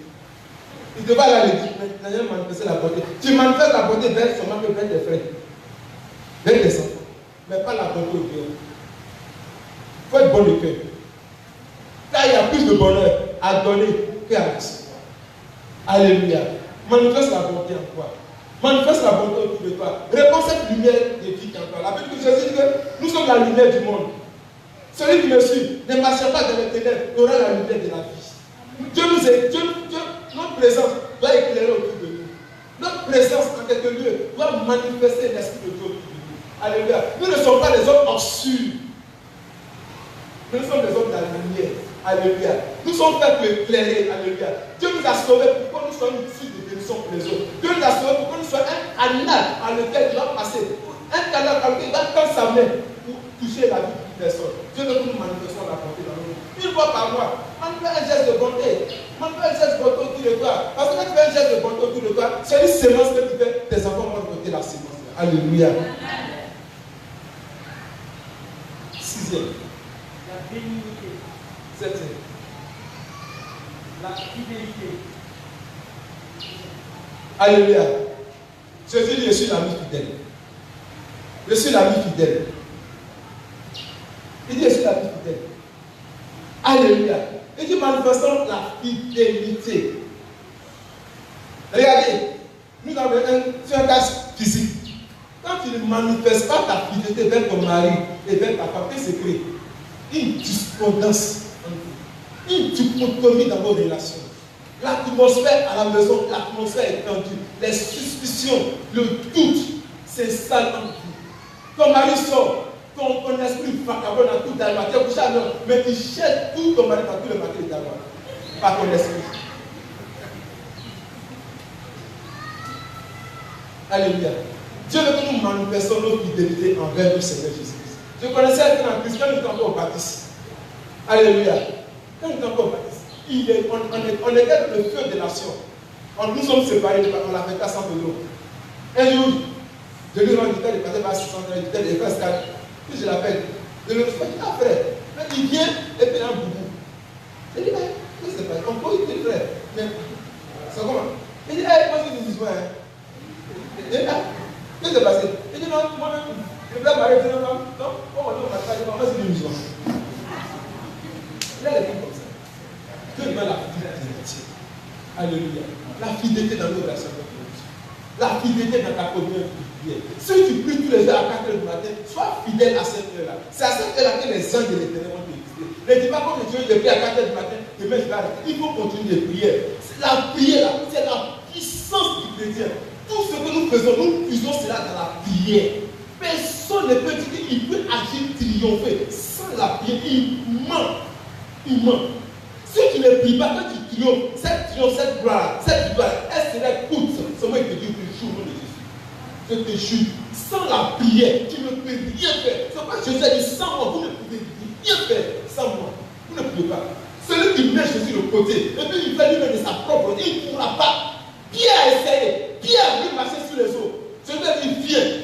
Il devait aller à l'église, mais manifester la bonté. Tu manifestes la bonté vers seulement que vers tes frères, vers tes enfants, mais pas la bonté au cœur. Il faut être bon de cœur. Car il y a plus de bonheur à donner qu'à recevoir. Alléluia. Manifeste la bonté en toi. Manifeste la bonté autour de toi. Réponds cette lumière de vie en toi. La Bible dit que nous sommes la lumière du monde. Celui qui me suit ne marchera pas dans les ténèbres, il aura la lumière de la vie. Dieu nous est, notre présence doit éclairer autour de nous. Notre présence en quelque lieu doit manifester l'Esprit de Dieu autour de nous. Alléluia. Nous ne sommes pas des hommes obscurs. Nous sommes des hommes de la lumière. Alléluia. Nous sommes faits pour éclairer. Alléluia. Dieu nous a sauvés pour que nous soyons une source de bénédiction pour les autres. Dieu nous a sauvés pour que nous soyons un canal à lequel il va passer. Un canal à lequel il va tendre sa main pour toucher la vie d'une personne. Dieu veut que nous manifestions la bonté dans nous. Une fois par mois, on fait un geste de bonté. On fait un geste de bonté autour de toi. Parce que quand tu fais un geste de bonté autour de toi, c'est une sémence que tu fais. Tes enfants vont côté la sémence. Alléluia. Sixième. La bénignité. Septième. La fidélité. Alléluia. Jésus dit, je suis l'ami fidèle. Je suis l'ami fidèle. Il dit, je suis l'ami fidèle. Alléluia. Il dit, manifestons la fidélité. Regardez, nous avons un cas physique. Quand tu ne manifestes pas ta fidélité vers ton mari et vers ta femme, qu'est-ce que c'est? Une discordance en vous, une dichotomie dans vos relations. L'atmosphère à la maison, l'atmosphère est tendue. Les suspicions, le doute s'installent en vous. Ton mari sort, ton esprit vagabonde dans tout le matin, mais tu cherches tout ton mari dans tout le matin d'abord, par ton esprit. Alléluia. Dieu veut que nous manifestons nos fidélités envers le Seigneur Jésus-Christ. Je connaissais un Christ, quand nous étions au baptiste. Alléluia. Quand nous étions au baptiste, on était dans le feu des nations. Nous sommes séparés, on l'a fait à 100 euros. Un jour, je lui ai dit, il passait par 600 euros, il était des frères stades. Puis je l'appelle. Je lui ai dit, ah frère, il vient et puis il a un boubou. Je lui ai dit, qu'est-ce que c'est pas? On peut y dire frère. Mais, c'est comment? Il dit, moi je dis, qu'est-ce qui s'est passé? Il dit non, moi-même, je vais m'arrêter, non, on va faire, moi c'est une musulman. Il a des trucs comme ça. Dieu demande la fidélité. Alléluia. La fidélité dans nos relations avec Dieu. La fidélité dans ta communauté. Si tu pries tous les jours à 4 h du matin, sois fidèle à cette heure-là. C'est à cette heure-là que les anges de l'éternel vont t'exister. Ne dis pas comme Dieu, je prie à 4 h du matin, demain je vais arrêter. Il faut continuer de prier. La prière, c'est la puissance du chrétien. Tout ce que nous faisons, nous faisons cela dans la prière. Personne ne peut dire qu'il peut agir, triompher sans la prière. Il ment. Il ment. Si tu ne pries pas, quand tu triomphes, cette gloire, elle serait courte. C'est moi qui te dis que je jure au nom de Jésus. Je te jure, sans la prière, tu ne peux rien faire. C'est pourquoi Jésus a dit, sans moi, vous ne pouvez rien faire. Sans moi, vous ne pouvez pas. Celui qui met Jésus de côté, et puis il fait lui-même de sa propre, il ne pourra pas. Pierre a essayé. Pierre a voulu marcher sur les eaux. Je veux dire,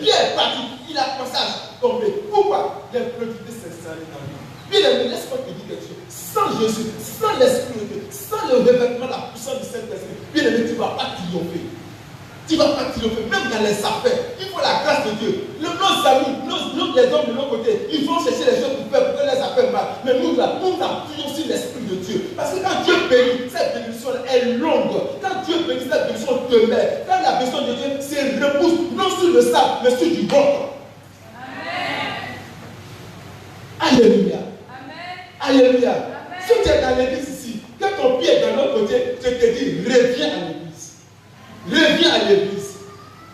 Pierre est parti. Il a commencé à tomber. Pourquoi? L'incrédulité s'est installée dans lui. Bien aimé, laisse-moi te dire quelque chose. Sans Jésus, sans l'Esprit de Dieu, sans le revêtement de la puissance du Saint-Esprit, bien aimé, tu ne vas pas triompher. Tu ne vas pas triompher, même dans les affaires. Il faut la grâce de Dieu. Nos amis, les hommes de nos côtés, ils vont chercher les choses pour faire pour que les affaires marchent. Mais nous, là, nous appuyons sur l'Esprit de Dieu. Parce que quand Dieu bénit, cette bénédiction est longue. Quand Dieu bénit, cette bénédiction demeure. Quand la bénédiction de Dieu se repousse, non sur le sable, mais sur du roc. Alléluia. Alléluia. Si tu es dans l'église ici, quand ton pied est dans l'autre côté, je te dis, reviens à l'église. Reviens à l'église.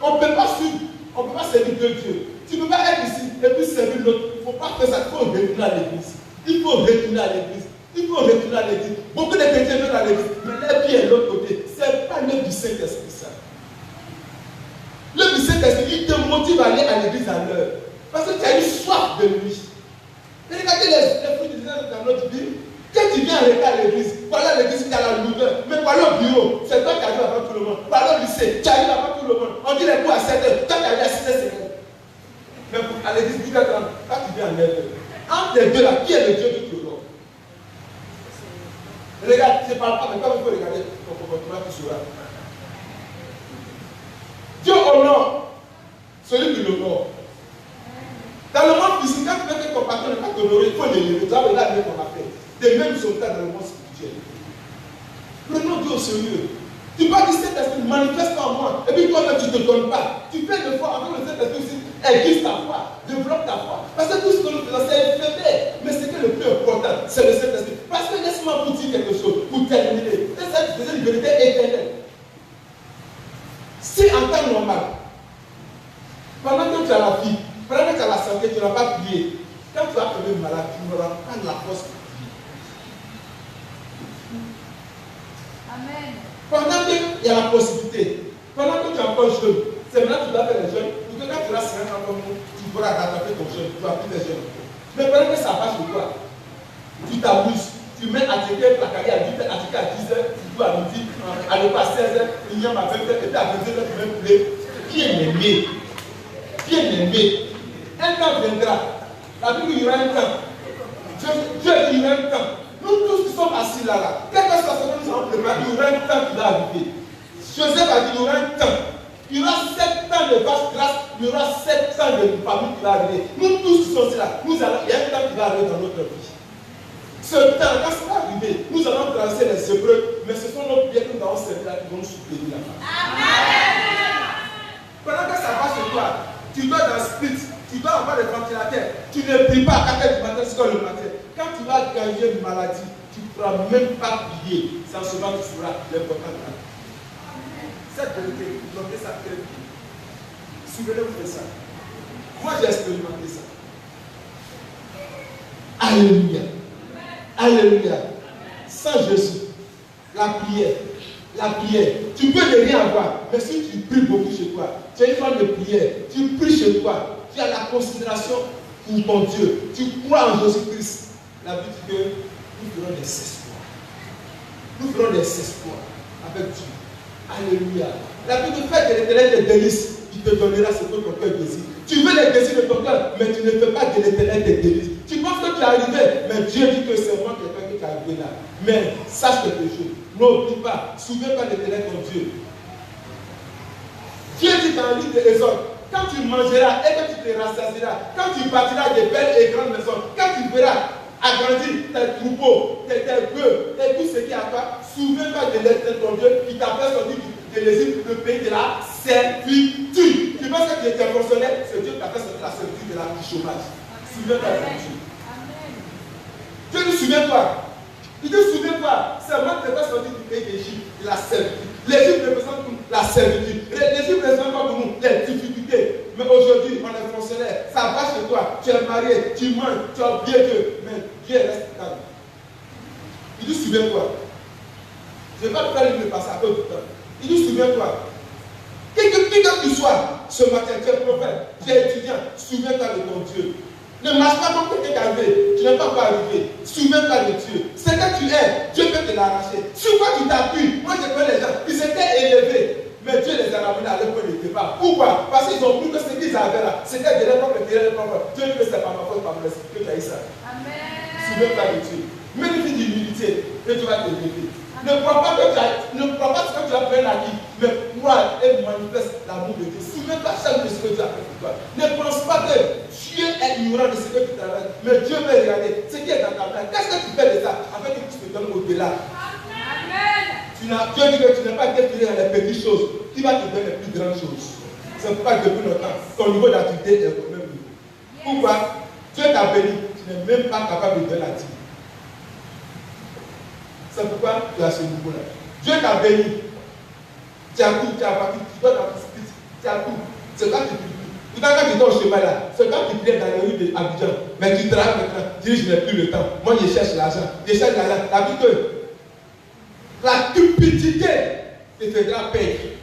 On ne peut pas suivre, on ne peut pas servir de Dieu. Tu ne peux pas être ici et puis servir l'autre. Il ne faut pas faire ça, il faut retourner à l'église. Il faut retourner à l'église. Il faut retourner à l'église. Beaucoup de chrétiens viennent à l'église, mais leur pied est de l'autre côté. Ce n'est pas l'œuvre du Saint-Esprit ça. L'œuvre du Saint-Esprit, il te motive à aller à l'église à l'heure. Parce que tu as une soif de lui. Et regardez les fruits du Seigneur dans notre vie. Quand tu viens arrêter à l'église, voilà l'église qui a la lourdeur. Mais voilà au bureau, c'est toi qui arrives avant tout le monde. Voilà au lycée, tu arrives avant tout le monde. On dit les cours à 7 h, toi tu arrives à 6 h. Mais à l'église, tu viens quand tu viens à 9 h. Entre les deux là, qui est le Dieu du Théodore? Regarde, je ne parle pas, mais quand il faut regarder ton comportement, tu sauras. Dieu honore celui qui l'honore. Dans le monde physique, quand tu veux que ton patron n'est pas t'honorer, il faut l'élever. Tu vas regarder ton affaire. De même sur le temps dans le monde spirituel. Prenons Dieu au sérieux. Tu vas dire cet esprit manifeste en moi. Et puis toi-même, tu ne te donnes pas. Tu fais de foi avec le Saint-Esprit aussi. Aiguise ta foi. Développe ta foi. Parce que tout ce que nous faisons, c'est éphémère. Mais ce qui est le plus important, c'est le Saint-Esprit. Parce que laisse-moi vous dire quelque chose. Pour terminer. C'est une vérité éternelle. en temps normal, pendant que tu as la vie, pendant que tu as la santé, tu n'as pas prié. Quand tu as tomber malade, tu n'auras pas la force pour prier. Amen. Pendant qu'il y a la possibilité, pendant que tu es encore jeune, c'est maintenant que tu dois faire les jeûnes, pour que quand tu auras 50 ans comme nous, tu pourras rattraper ton jeûne, tu vas plus faire jeûne. Mais pendant que ça passe sur toi, tu t'amuses, tu mets à t'éteindre la carrière à 10h, à 10h, tu dois à midi, à ne pas 16h, il y a ma 20h, et puis à 22h, tu mets poulet. Bien-aimé, bien-aimé, un temps viendra. La Bible, il y aura un temps. Dieu dit, il y aura un temps. Nous tous qui sommes assis là, quelque chose que nous avons préparé, il y aura un temps qui va arriver. Joseph a dit, il y aura un temps. Il y aura 7 ans de vaste grâce, il y aura 7 ans de famille qui va arriver. Nous tous qui sommes là, il y a un temps qui va arriver dans notre vie. Ce temps, quand ça va arriver, nous allons traverser les épreuves, mais ce sont nos biens que nous allons servir là qui vont nous soutenir là-bas. Pendant que ça va chez toi, tu dois dans le split, tu dois avoir des ventilateurs, tu ne pries pas à 4h du matin, c'est comme le matin. Quand tu vas gagner une maladie, tu ne pourras même pas prier. C'est en ce moment que tu feras l'important de la vie. Cette vérité, notez ça très bien. Souvenez-vous de ça. Moi, j'ai expérimenté ça. Alléluia. Alléluia. Sans Jésus, la prière. Tu peux ne rien avoir, mais si tu pries beaucoup chez toi, tu as une forme de prière, tu pries chez toi, tu as la considération pour ton Dieu, tu crois en Jésus-Christ. La Bible dit que nous ferons des espoirs. Nous ferons des espoirs avec Dieu. Alléluia. La Bible fait que l'Éternel te délice, il te donnera ce que ton cœur désire. Tu veux les désirs de ton cœur, mais tu ne fais pas que l'Éternel te délice. Tu penses que tu es arrivé, mais Dieu dit que c'est moi qui ai fait que tu es arrivé là. Mais sache quelque chose, n'oublie pas, souviens-toi de l'Éternel ton Dieu. Dieu dit dans le livre de Exode, quand tu mangeras et que tu te rassasieras, quand tu bâtiras de belles et grandes maisons, quand tu verras agrandir tes troupeaux, tes bœufs et tout ce qui est à toi, souviens-toi de l'Éternel ton Dieu qui t'a fait sortir de l'Égypte, le pays de la servitude. Tu penses que tu étais fonctionnaire, c'est Dieu qui t'a fait sortir de la servitude, du chômage. Souviens-toi de Dieu. Dieu dit, souviens-toi. Il dit, souviens-toi, c'est moi qui t'ai fait sortir du pays d'Égypte, de la servitude. L'Égypte représente pour nous la servitude. L'Égypte représente pour nous les difficultés. Mais aujourd'hui, on est fonctionnaire. Ça va chez toi. Tu es marié, tu manges, tu as oublié Dieu. Mais Dieu reste calme. Il dit, souviens-toi. Je ne vais pas te faire une passer à cause du temps. Il dit, souviens-toi. Qui que tu sois, ce matin, tu es prophète, tu es étudiant, souviens-toi de ton Dieu. Ne marche pas comme quelqu'un qui est arrivé. Tu n'es pas encore arrivé. Souviens-toi de Dieu. Ce que tu es, Dieu peut te l'arracher. Sur quoi tu t'appuies? Moi, je connais les gens. Ils étaient élevés. Mais Dieu les a ramenés à l'époque de départ. Pourquoi? Parce qu'ils ont cru que ce qu'ils avaient là, c'était de leur propre intérêt, de leur propre. Dieu dit que c'est pas ma faute, pas mon esprit, que tu as eu ça. Amen. Souviens-toi de Dieu. Mets-lui d'humilité et tu vas te lever. Ne crois pas que tu as fait la vie, mais crois et manifeste l'amour de Dieu. Souviens-toi chaque de ce que Dieu a fait pour toi. Ne pense pas que Dieu est ignorant de ce que tu travailles, mais Dieu veut regarder ce qui est dans ta main. Qu'est-ce que tu fais de ça afin que tu te donnes au-delà? Amen. Dieu dit que tu n'as pas été créé dans les petites choses, qui va te donner les plus grandes choses. C'est pourquoi depuis longtemps, ton niveau d'activité est au même niveau. Pourquoi? Dieu t'a béni, tu n'es même pas capable de donner la dîme. C'est pourquoi tu as ce niveau-là. Dieu t'a béni. Tu as tout, tu as parti, tu dois dans ton spirit, tu as tout. C'est quand tu pries. Tout quand tu es au chemin là, c'est quand tu pries dans les rues d'Abidjan. Mais tu travailles maintenant, tu dis je n'ai plus le temps. Moi je cherche l'argent. Je cherche l'argent. La vie que la cupidité te fera payer.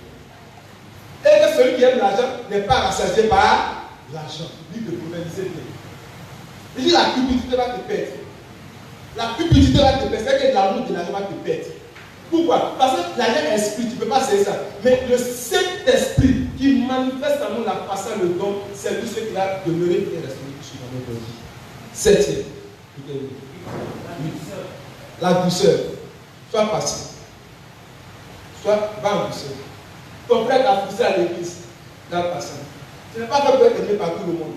Et que celui qui aime l'argent n'est pas rassasié par l'argent. Lui te prophèse bien. Il dit la cupidité va te perdre. La cupidité va te perdre, c'est que l'amour de l'argent va te perdre. Pourquoi? Parce que l'argent est esprit, tu ne peux pas essayer ça. Mais le Saint-Esprit qui manifeste en nous la passant le don, c'est lui ce qui va demeurer et rester sur notre vie. Septième. La douceur. Sois patient. Va en douceur. Ton frère t'a poussé à l'église. Garde patient. Tu n'es pas fait pour être aimé par tout le monde.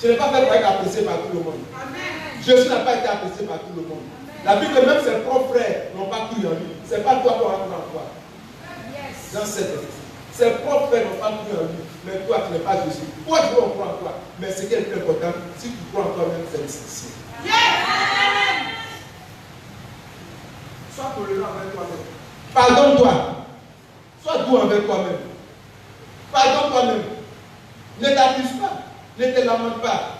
Tu n'es pas fait pour être apprécié par tout le monde. Jésus n'a pas été apprécié par tout le monde. La Bible que même ses propres frères n'ont pas cru en lui. Ce n'est pas toi qui auras cru en toi. Dans cette église. Ses propres frères n'ont pas cru en lui. Mais toi, tu n'es pas Jésus. Toi, tu veux en croire en toi. Mais ce qui est le plus important, si tu crois en toi-même, c'est l'essentiel. Sois tolérant avec toi-même. Pardonne-toi. Sois doux avec toi-même. toi-même. Ne t'accuse pas. Ne te lamente pas.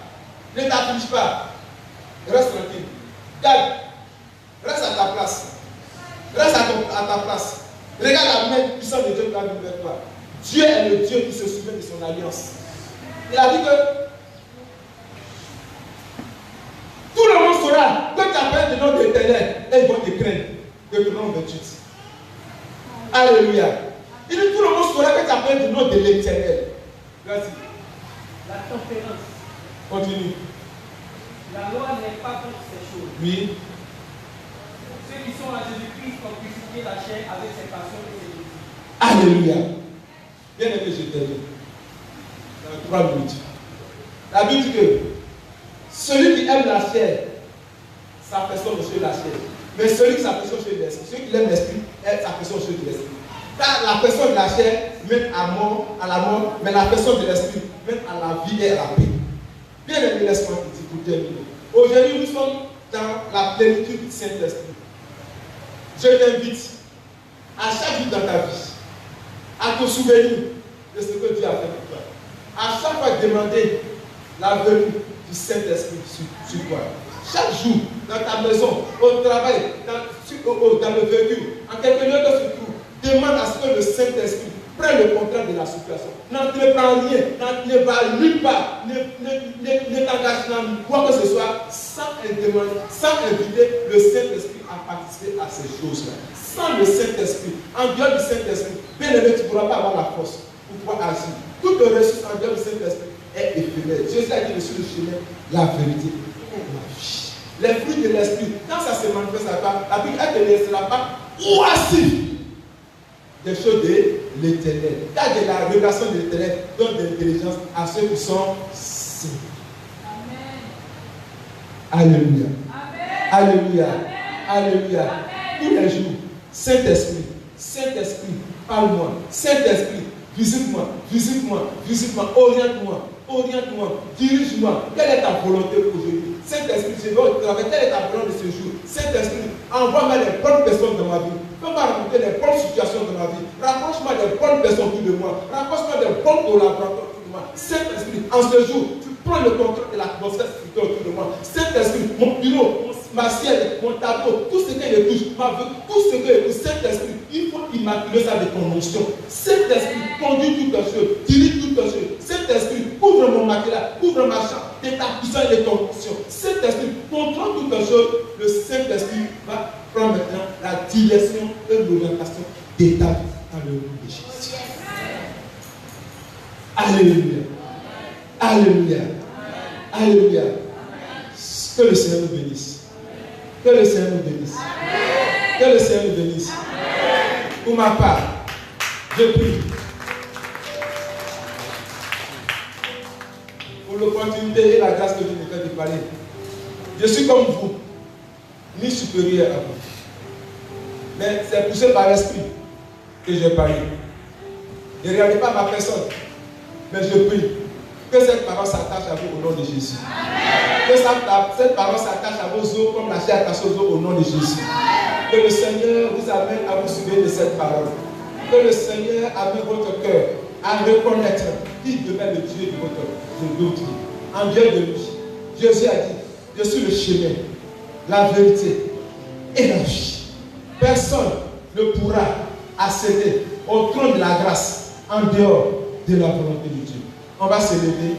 Ne t'afflige pas. Reste tranquille. Garde. Reste à ta place. Reste à ta place. Regarde la main puissante de Dieu qui va venir vers toi. Dieu est le Dieu qui se souvient de son alliance. Il a dit que tout le monde saura que tu appelles le nom de l'Éternel et ils vont te craindre. Deutéronome 28. Alléluia. Il dit tout le monde saura que tu appelles le nom de l'Éternel. Merci. La tempérance. Continue. La loi n'est pas contre ces choses. Oui. Ceux qui sont à Jésus-Christ ont crucifié la chair avec ses passions et ses désirs. Alléluia. Bien aimé, je termine. Dans 3 minutes. La Bible dit que celui qui aime la chair, sa personne sur la chair. Mais celui qui s'apprécie sur l'esprit, celui qui aime l'esprit, s'apprécie sur l'esprit. Car la personne de la chair mène à la mort, mais la personne de l'esprit mène à la vie et à la paix. Bien aimé, laisse-moi te dire pour terminer. Aujourd'hui, nous sommes dans la plénitude du Saint-Esprit. Je t'invite à chaque jour dans ta vie à te souvenir de ce que Dieu a fait pour toi. À chaque fois demander la venue du Saint-Esprit sur toi. Chaque jour, dans ta maison, au travail, dans le véhicule, en quelque lieu que tu trouves, demande à ce que le Saint-Esprit prenne le contrôle de la situation. Ne prends rien, ne va nulle part, ne t'engage dans quoi que ce soit sans inviter le Saint-Esprit à participer à ces choses-là. Sans le Saint-Esprit, en dehors du Saint-Esprit, bien aimé, tu ne pourras pas avoir la force pour pouvoir agir. Toute ressource en dehors du Saint-Esprit est éphémère. Jésus a dit que sur le chemin, la vérité et la vie. Les fruits de l'esprit, quand ça se manifeste à toi, la Bible ne te laissera pas oisif des choses de l'éternel. Car de la révélation de l'éternel donne de l'intelligence à ceux qui sont saints. Alléluia. Alléluia. Alléluia. Tous les jours, Saint-Esprit, Saint-Esprit, parle-moi. Saint-Esprit, visite-moi, visite-moi, visite-moi, oriente-moi, oriente-moi, dirige-moi. Quelle est ta volonté aujourd'hui? Saint-Esprit, je veux au travail. Quelle est ta volonté de ce jour? Saint-Esprit, envoie-moi les bonnes personnes dans ma vie. Fais-moi rencontrer les bonnes situations dans ma vie. Rapproche-moi des bonnes personnes autour de moi. Rapproche-moi des bons collaborateurs autour de moi. Saint-Esprit, en ce jour, tu prends le contrôle de l'atmosphère spirituelle autour de moi. Saint-Esprit, mon bureau, ma siège, mon tableau, tout ce que je touche, ma vie, tout ce que je touche, Saint-Esprit, il faut immaculer ça de ton onction. Saint-Esprit, conduis toutes les choses, dirige toutes les choses. Saint-Esprit, ouvre mon matelas, ouvre ma chambre, de ta puissance et de ton onction. Saint-Esprit, contrôle toutes les choses. Le Saint-Esprit va prendre maintenant la direction et l'orientation de ta vie dans le nom de Jésus. Alléluia. Alléluia. Alléluia. Que le Seigneur nous bénisse. Que le Seigneur nous bénisse. Que le Seigneur nous bénisse. Pour ma part, je prie pour l'opportunité et la grâce que Dieu me fait de parler. Je suis comme vous, ni supérieur à vous. Mais c'est poussé par l'esprit que je parle. Ne regardez pas ma personne, mais je prie que cette parole s'attache à vous au nom de Jésus. Que cette parole s'attache à vos os comme la chair attache aux os au nom de Jésus. Que le Seigneur vous amène à vous souvenir de cette parole. Que le Seigneur amène votre cœur à reconnaître qu'il demeure le Dieu de votre vie. En dehors de lui, Jésus a dit, je suis le chemin, la vérité et la vie. Personne ne pourra accéder au trône de la grâce en dehors de la volonté de Dieu. On va se lever.